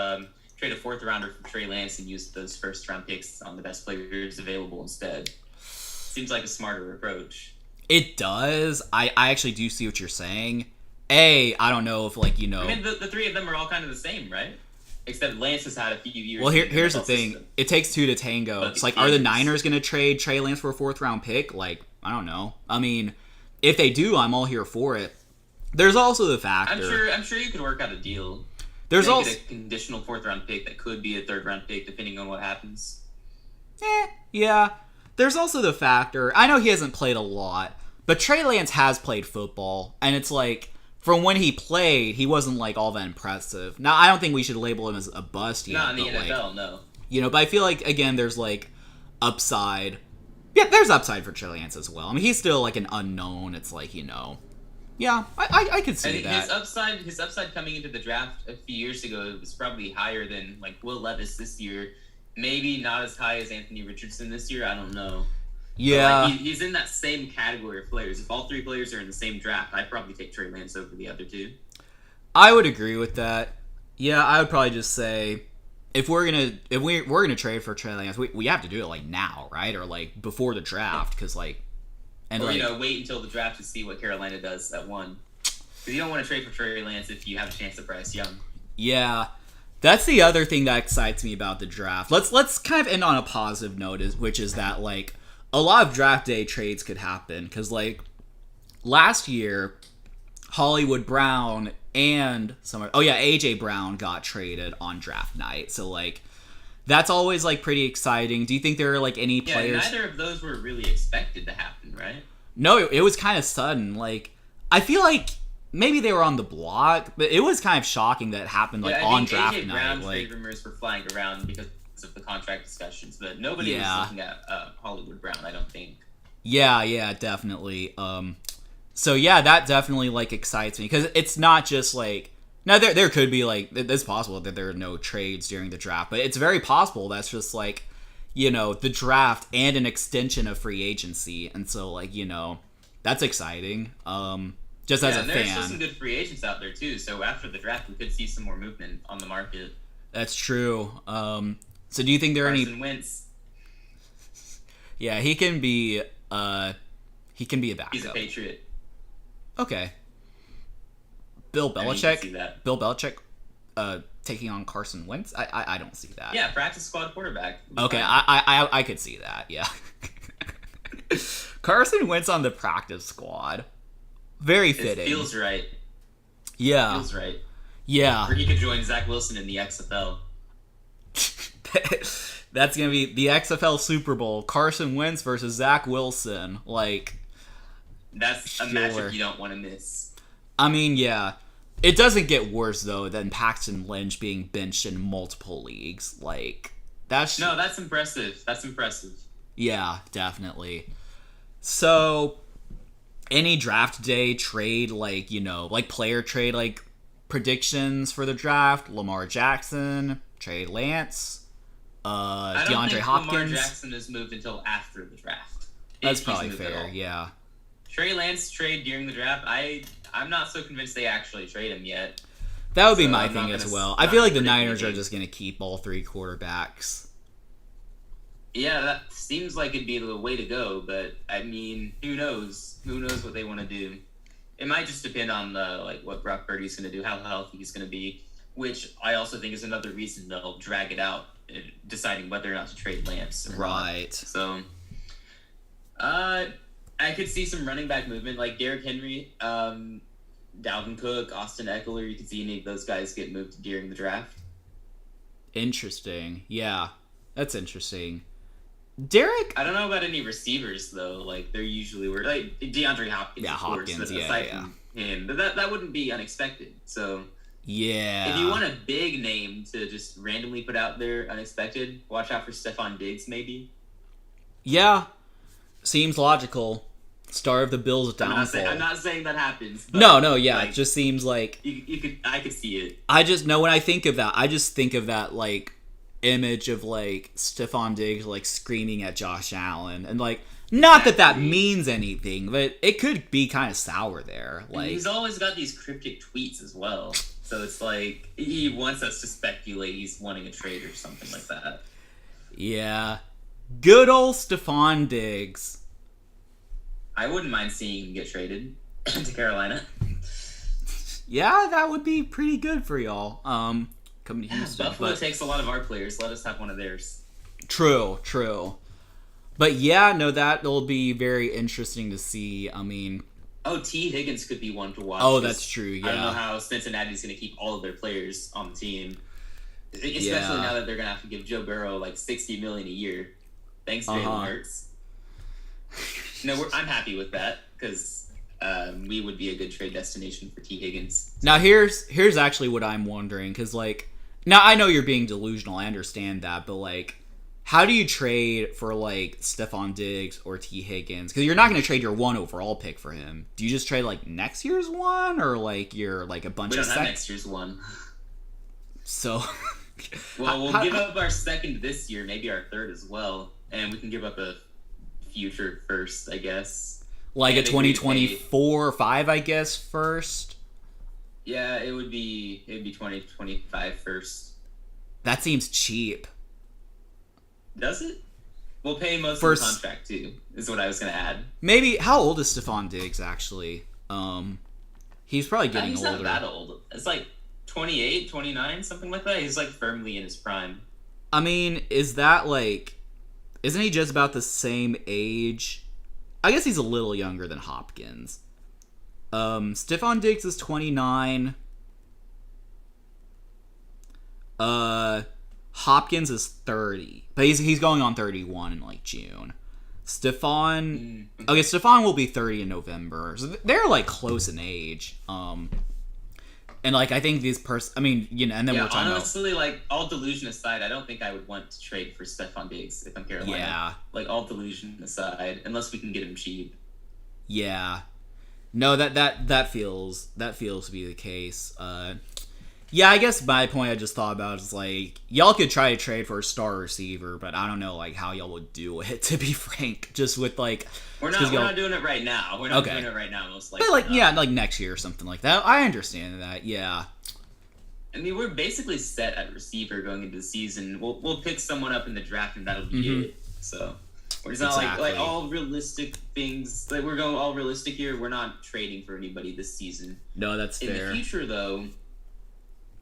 trade a 4th rounder for Trey Lance and use those 1st round picks on the best players available instead? Seems like a smarter approach. It does. I actually do see what you're saying. I don't know if like I mean, the 3 of them are all kind of the same, right? Except Lance has had a few years. Well, here's the thing. System. It takes 2 to tango. But it's like, are the Niners going to trade Trey Lance for a 4th round pick? Like, I don't know. I mean, if they do, I'm all here for it. There's also the factor. I'm sure you could work out a deal. There's also a conditional 4th round pick that could be a 3rd round pick depending on what happens. Yeah. There's also the factor. I know he hasn't played a lot, but Trey Lance has played football, and it's like from when he played, he wasn't like all that impressive. Now, I don't think we should label him as a bust yet. Not in the NFL, no. But I feel like again, there's like upside. Yeah, there's upside for Trey Lance as well. I mean, he's still like an unknown. It's like yeah, I could see that. His upside coming into the draft a few years ago was probably higher than like Will Levis this year. Maybe not as high as Anthony Richardson this year. I don't know. Yeah, He's in that same category of players. If all three players are in the same draft, I'd probably take Trey Lance over the other two. I would agree with that. Yeah, I would probably just say if we're gonna trade for Trey Lance, we have to do it like now, right? Or like before the draft, because like and Or like wait until the draft to see what Carolina does at one. Because you don't want to trade for Trey Lance if you have a chance at Bryce Young. yeah, that's the other thing that excites me about the draft. Let's kind of end on a positive note, which is that like a lot of draft day trades could happen because like last year Hollywood Brown and AJ Brown got traded on draft night. So like that's always like pretty exciting. Do you think there are like any players? Neither of those were really expected to happen, right? No, it was kind of sudden. Like I feel like maybe they were on the block, but it was kind of shocking that it happened like on draft AJ night. Brown Like trade rumors were flying around because of the contract discussions, but nobody was looking at Hollywood Brown, I don't think. yeah, definitely. So yeah, that definitely like excites me because it's not just like now there could be like it's possible that there are no trades during the draft, but it's very possible that's just like the draft and an extension of free agency, and so like that's exciting. Just as a there's fan, still some good free agents out there too. So after the draft, we could see some more movement on the market. that's true. So do you think there are Carson any? Wentz, Yeah, he can be a backup. he's a Patriot. Okay. Bill I mean, you can Belichick. see that. Bill Belichick, taking on Carson Wentz. I don't see that. Yeah, practice squad quarterback. Okay, Fine. I could see that. Yeah. Carson Wentz on the practice squad. Very It fitting. feels right. Yeah. Feels right. Yeah. Or he could join Zach Wilson in the XFL. That's gonna be the XFL Super Bowl. Carson Wentz versus Zach Wilson. Like, That's a Sure. matchup you don't want to miss. I mean, yeah. It doesn't get worse though than Paxton Lynch being benched in multiple leagues. Like, that's impressive. That's impressive. yeah, definitely. So, any draft day trade, like like player trade, like predictions for the draft? Lamar Jackson, Trey Lance. I don't DeAndre think Hopkins. Lamar Jackson is moved until after the draft. That's If he's probably moved at fair. all. Yeah. Trey Lance trade during the draft. I'm not so convinced they actually trade him yet. That would be So my I'm not thing as gonna- well. not I feel like the gonna predict Niners are anything. just going to keep all three quarterbacks. Yeah, that seems like it'd be the way to go, but I mean, who knows? Who knows what they want to do? It might just depend on what Brock Purdy's going to do, how healthy he's going to be, which I also think is another reason they'll drag it out, deciding whether or not to trade Lance. Or not. Right. So, I could see some running back movement, like Derrick Henry, Dalvin Cook, Austin Eckler. You could see any of those guys get moved during the draft. Interesting. Yeah. That's interesting. Derek? I don't know about any receivers though. Like they're usually were like DeAndre Hopkins. Yeah, of course, Hopkins, but yeah, aside yeah. from him, but that wouldn't be unexpected. So Yeah. if you want a big name to just randomly put out there, unexpected, watch out for Stephon Diggs. Maybe. Yeah. Seems logical. Star of the Bills downfall. I'm not saying that happens. But No, yeah. like, It just seems like I could see it. I just know when I think of that, I just think of that like image of like Stephon Diggs like screaming at Josh Allen, and like not that Exactly. means anything, but it could be kind of sour there. And Like he's always got these cryptic tweets as well. So it's like he wants us to speculate he's wanting a trade or something like that. yeah, good old Stephon Diggs. I wouldn't mind seeing him get traded to Carolina. Yeah, that would be pretty good for y'all. Coming to Yeah, Houston, Buffalo but takes a lot of our players. Let us have one of theirs. true. But yeah, no, that will be very interesting to see. I mean, Oh, T. Higgins could be one to watch. oh, 'cause that's true. I don't know Yeah, how Cincinnati's going to keep all of their players on the team, especially Yeah. now that they're going to have to give Joe Burrow like $60 million a year. Thanks, Jalen Hurts. No, I'm happy with that because we would be a good trade destination for T. Higgins. Now here's actually what I'm wondering, because like now I know you're being delusional, I understand that, but like how do you trade for like Stephon Diggs or T. Higgins? Because you're not going to trade your 1 overall pick for him. Do you just trade like next year's one, or like you're like a bunch We of don't have sec- next year's one. So Well, we'll How- give up our second this year, maybe our third as well, and we can give up a future first, I guess. Like And a agreed to pay- 2024 or 5, I guess, first. Yeah, it'd be 2025 first. That seems cheap. Does it? We'll pay most First- of the contract too, is what I was gonna add. Maybe, how old is Stephon Diggs, actually? He's probably getting He's older. not that old. It's like 28, 29, something like that. He's like firmly in his prime. I mean, is that like... Isn't he just about the same age? I guess he's a little younger than Hopkins. Stephon Diggs is 29. Hopkins is 30. But he's going on 31 in, like, June. Stephon... Okay, Stephon will be 30 in November. So they're, like, close in age. And, like, I think these I mean, you know, and then Yeah, we're talking honestly, like, all delusion aside, I don't think I would want to trade for Stephon Diggs if I'm Carolina. Yeah. Like, all delusion aside, unless we can get him cheap. Yeah. No, that feels to be the case. Yeah, I guess my point I just thought about is, like, y'all could try to trade for a star receiver, but I don't know, like, how y'all would do it, to be frank. Just with, like... We're not doing it right now. We're not doing it right now, most likely. But, like, not. yeah, like, next year or something like that. I understand that, yeah. I mean, we're basically set at receiver going into the season. We'll pick someone up in the draft, and that'll be it. So... It's not Exactly. like all realistic things. Like, we're going all realistic here. We're not trading for anybody this season. No, that's In fair. the future, though,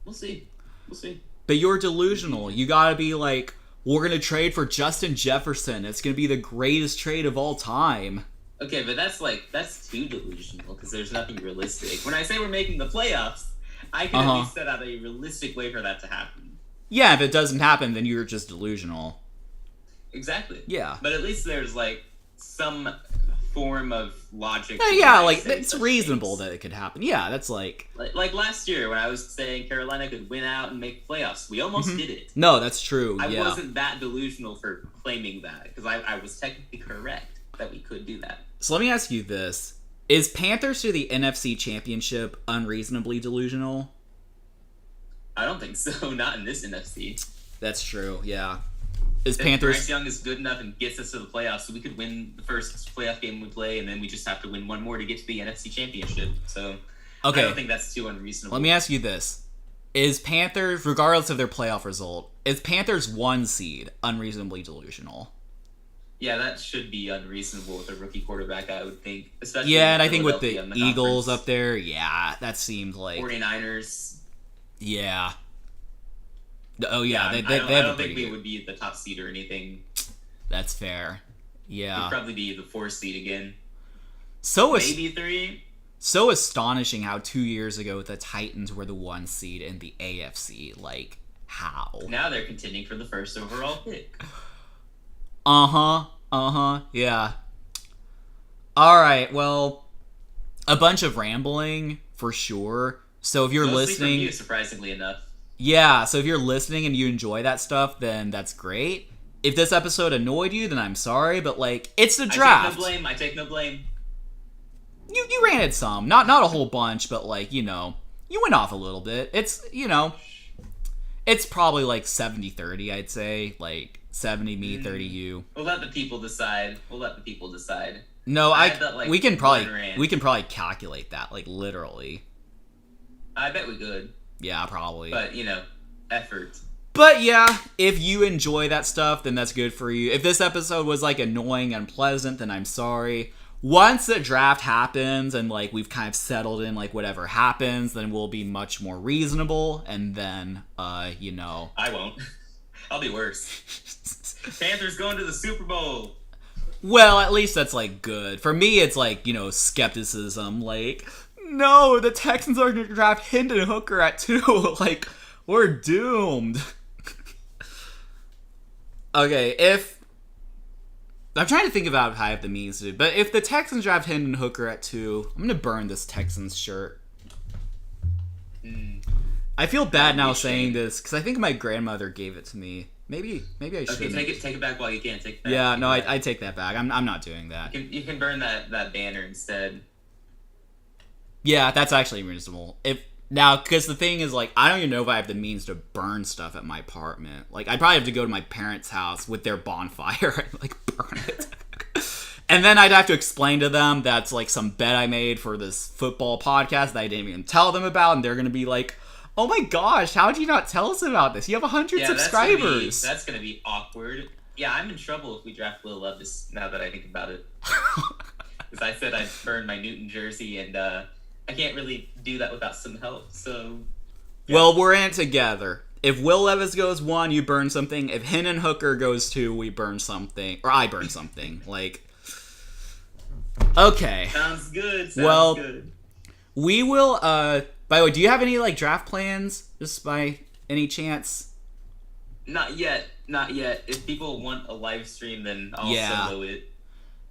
we'll see. We'll see. But you're delusional. You gotta be like, we're gonna trade for Justin Jefferson. It's gonna be the greatest trade of all time. Okay, but that's too delusional because there's nothing realistic. When I say we're making the playoffs, I can at least set out a realistic way for that to happen. Yeah, if it doesn't happen, then you're just delusional. Exactly. Yeah. But at least there's like some form of logic. Yeah, to like, say it's such reasonable things. that it could happen. Yeah, that's like... Like last year when I was saying Carolina could win out and make playoffs. We almost did it. No, that's true, I yeah. wasn't that delusional for claiming that because I was technically correct that we could do that. So let me ask you this. Is Panthers to the NFC Championship unreasonably delusional? I don't think so. Not in this NFC. That's true, yeah. Is If Panthers... Bryce Young is good enough and gets us to the playoffs, so we could win the first playoff game we play, and then we just have to win one more to get to the NFC Championship. So Okay, I don't think that's too unreasonable. let me ask you this. Is Panthers, regardless of their playoff result, is Panthers 1 seed unreasonably delusional? Yeah, that should be unreasonable with a rookie quarterback, I would think. Especially Yeah, and I think with the Philadelphia in Eagles conference. up there, yeah, that seemed like... 49ers. Yeah. Oh, yeah, they I have don't a pretty think we good... would be the top seed or anything. That's fair. Yeah. We'd probably be the 4th seed again. So Maybe 3. So astonishing how 2 years ago the Titans were the 1 seed in the AFC. Like, how? Now they're contending for the first overall pick. Yeah. Alright, well, a bunch of rambling, for sure. So if you're Mostly listening... from you, surprisingly enough. Yeah, so if you're listening and you enjoy that stuff, then that's great. If this episode annoyed you, then I'm sorry, but, like, it's the draft. I take no blame. You ranted some. Not a whole bunch, but, like, you know, you went off a little bit. It's, you know, it's probably, like, 70-30, I'd say. Like, 70 me, 30 you. We'll let the people decide. No, I bet, like, we can one rant. probably calculate that, like, literally. I bet we could. Yeah, probably. But, you know, effort. But yeah, if you enjoy that stuff, then that's good for you. If this episode was, like, annoying and unpleasant, then I'm sorry. Once the draft happens and, like, we've kind of settled in, like, whatever happens, then we'll be much more reasonable, and then, you know... I won't. I'll be worse. Panthers going to the Super Bowl. Well, at least that's, like, good. For me, it's, like, you know, skepticism, like... No, the Texans are going to draft Hendon Hooker at 2. Like, we're doomed. Okay, if... I'm trying to think about how I have the means to do, but if the Texans draft Hendon Hooker at 2, I'm going to burn this Texans shirt. I feel bad now saying this, because I think my grandmother gave it to me. Maybe I should. Okay, take it back while you can. Take it back. Yeah, no, Take it back. I take that back. I'm not doing that. You can burn that banner instead. Yeah, that's actually reasonable. Because the thing is, like, I don't even know if I have the means to burn stuff at my apartment. Like, I'd probably have to go to my parents' house with their bonfire and, like, burn it. And then I'd have to explain to them that's like some bet I made for this football podcast that I didn't even tell them about, and they're gonna be like, "Oh my gosh, how did you not tell us about this? You have 100 subscribers." That's gonna be awkward. Yeah, I'm in trouble if we draft Will Levis. Now that I think about it, because I said I'd burn my Newton jersey, and I can't really do that without some help. So, yeah. Well, we're in it together. If Will Levis goes 1, you burn something. If Hendon Hooker goes 2, we burn something, or I burn something. Like. Okay. Sounds good. Good. We will, by the way, do you have any, like, draft plans, just by any chance? Not yet. If people want a live stream, then I'll solo it.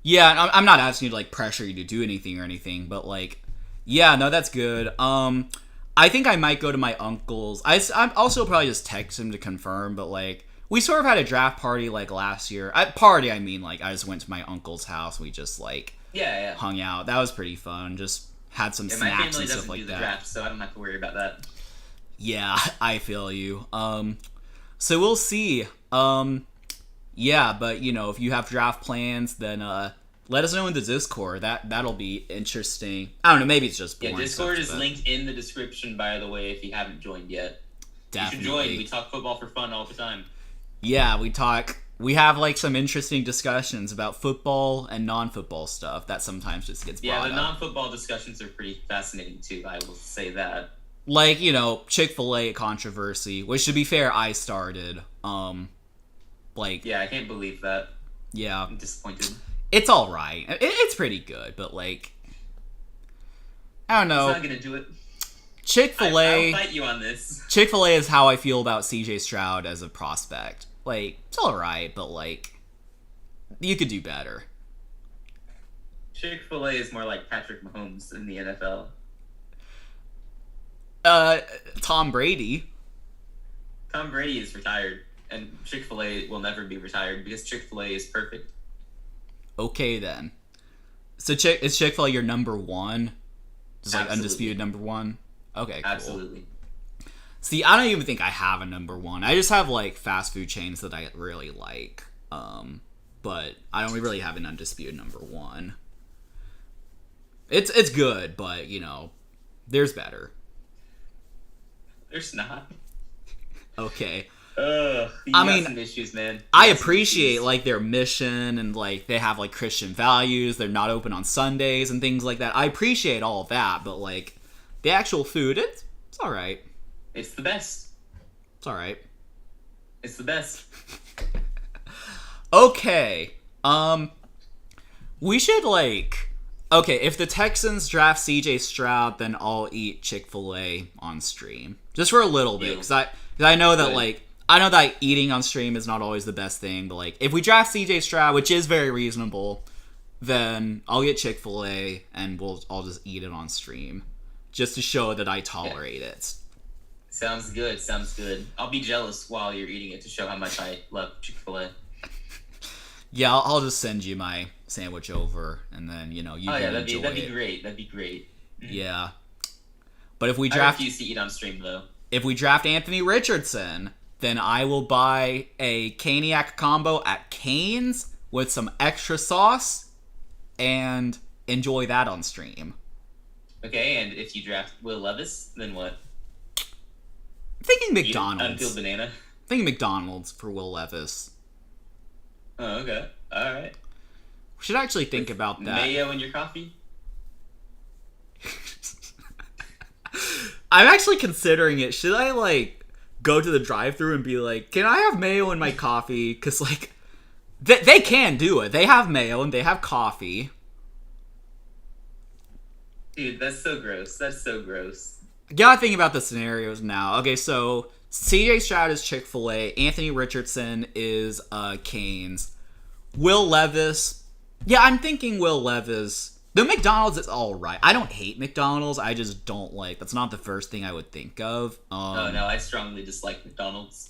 Yeah, I'm not asking you to, like, pressure you to do anything or anything, but, like, yeah, no, that's good. I think I might go to my uncle's. I'm also probably just text him to confirm, but, like, we sort of had a draft party, like, last year. I mean, like, I just went to my uncle's house, we just, like... Yeah. Hung out. That was pretty fun. Just had some snacks and stuff like that. My family doesn't do the draft, so I don't have to worry about that. Yeah, I feel you. So we'll see. Yeah, but you know, if you have draft plans, then let us know in the Discord. That'll be interesting. I don't know. Maybe it's just boring. Yeah, Discord is linked in the description, by the way. If you haven't joined yet, definitely. You should join. We talk football for fun all the time. Yeah, we have, like, some interesting discussions about football and non-football stuff that sometimes just gets brought up. Yeah, the non-football discussions are pretty fascinating, too. I will say that. Like, you know, Chick-fil-A controversy, which, to be fair, I started. Like... Yeah, I can't believe that. Yeah. I'm disappointed. It's alright. It's pretty good, but, like... I don't know. It's not gonna do it. Chick-fil-A... I'll fight you on this. Chick-fil-A is how I feel about C.J. Stroud as a prospect. Like, it's alright, but, like, you could do better. Chick-fil-A is more like Patrick Mahomes in the NFL. Tom Brady. Tom Brady is retired, and Chick-fil-A will never be retired because Chick-fil-A is perfect. Okay, then. So, is Chick-fil-A your number 1? Just, like, undisputed number 1? Okay, cool. Absolutely. See, I don't even think I have a number 1. I just have, like, fast food chains that I really like. But I don't really have an undisputed number 1. It's good, but, you know, there's better. There's not. Okay. I mean, some issues, man. I appreciate, like, their mission and, like, they have, like, Christian values. They're not open on Sundays and things like that. I appreciate all of that, but, like, the actual food, it's alright. It's the best. It's alright. It's the best. Okay. We should, like... Okay, if the Texans draft C.J. Stroud, then I'll eat Chick-fil-A on stream. Just for a little bit. Because I know that, like... I know that eating on stream is not always the best thing, but, like, if we draft C.J. Stroud, which is very reasonable, then I'll get Chick-fil-A, and I'll just eat it on stream. Just to show that I tolerate it. Sounds good. I'll be jealous while you're eating it to show how much I love Chick-fil-A. Yeah, I'll just send you my sandwich over, and then, you know, you can enjoy it. That'd be great. Yeah. But if we draft... I refuse to eat on stream, though. If we draft Anthony Richardson, then I will buy a Caniac combo at Cane's with some extra sauce and enjoy that on stream. Okay, and if you draft Will Levis, then what? I'm thinking McDonald's. Unpeeled banana? I'm thinking McDonald's for Will Levis. Oh, okay. Alright. We should actually think about that. Mayo in your coffee? I'm actually considering it. Should I, like, go to the drive-thru and be like, can I have mayo in my coffee? Because, like, they can do it. They have mayo and they have coffee. Dude, that's so gross. Gotta think about the scenarios now. Okay, so C.J. Stroud is Chick-fil-A. Anthony Richardson is Cane's. Will Levis. Yeah, I'm thinking Will Levis. The McDonald's is alright. I don't hate McDonald's. I just don't like... That's not the first thing I would think of. Oh, no, I strongly dislike McDonald's.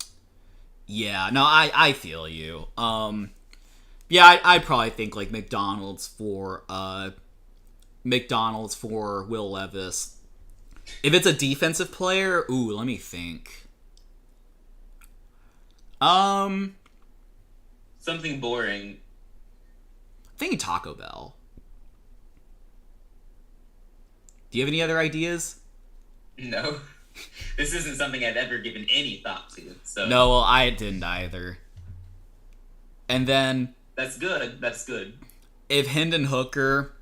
Yeah, no, I feel you. Yeah, I'd probably think, like, McDonald's for Will Levis. If it's a defensive player, ooh, let me think. Something boring. thinking Taco Bell. Do you have any other ideas? No. This isn't something I've ever given any thought to. So No, well, I didn't either. And then that's good. That's good. if Hendon Hooker,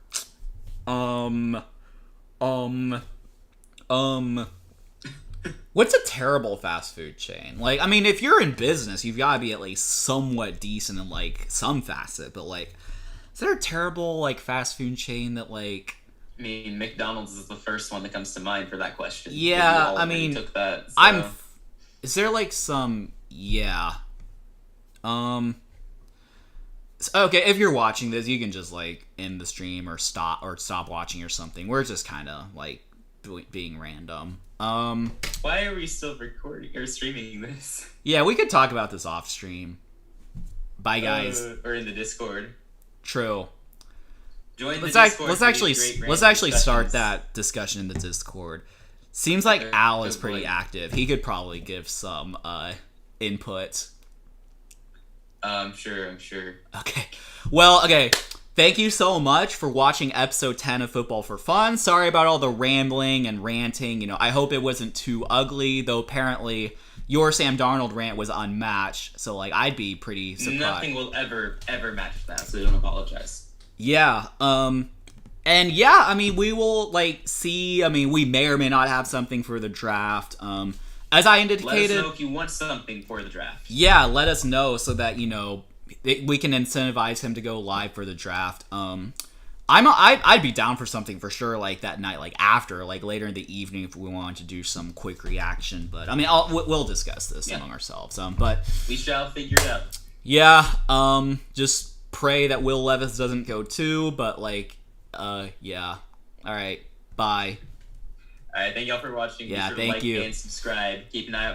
what's a terrible fast food chain? Like, I mean, if you're in business, you've got to be at least somewhat decent in, like, some facet. But, like, is there a terrible, like, fast food chain that, like... I mean, McDonald's is the first one that comes to mind for that question. Yeah, We I mean, took that, so. Is there, like, some... Yeah. Okay, if you're watching this, you can just, like, end the stream or stop watching or something. We're just kind of, like, being random. Why are we still recording or streaming this? Yeah, we could talk about this off stream. Bye, guys. Or in the Discord. True. Join the Let's Discord. let's actually start that discussion in the Discord. Seems like Al is pretty active. He could probably give some input. I'm sure. Okay. Well, okay. Thank you so much for watching episode 10 of Football for Fun. Sorry about all the rambling and ranting. You know, I hope it wasn't too ugly, though apparently your Sam Darnold rant was unmatched. So, like, I'd be pretty surprised. Nothing will ever match that, so don't apologize. Yeah, and yeah, I mean, we will, like, see, I mean, we may or may not have something for the draft, as I indicated... Let us know if you want something for the draft. Yeah, let us know so that, you know, we can incentivize him to go live for the draft. I'd be down for something for sure, like, that night, like, after, like, later in the evening if we wanted to do some quick reaction, but, I mean, we'll discuss this among ourselves, but... We shall figure it out. Yeah, just... pray that Will Levis doesn't go too, but, like, yeah. Alright, bye. Alright, thank y'all for watching. Yeah, Be sure thank to like you. and subscribe. Keep an eye out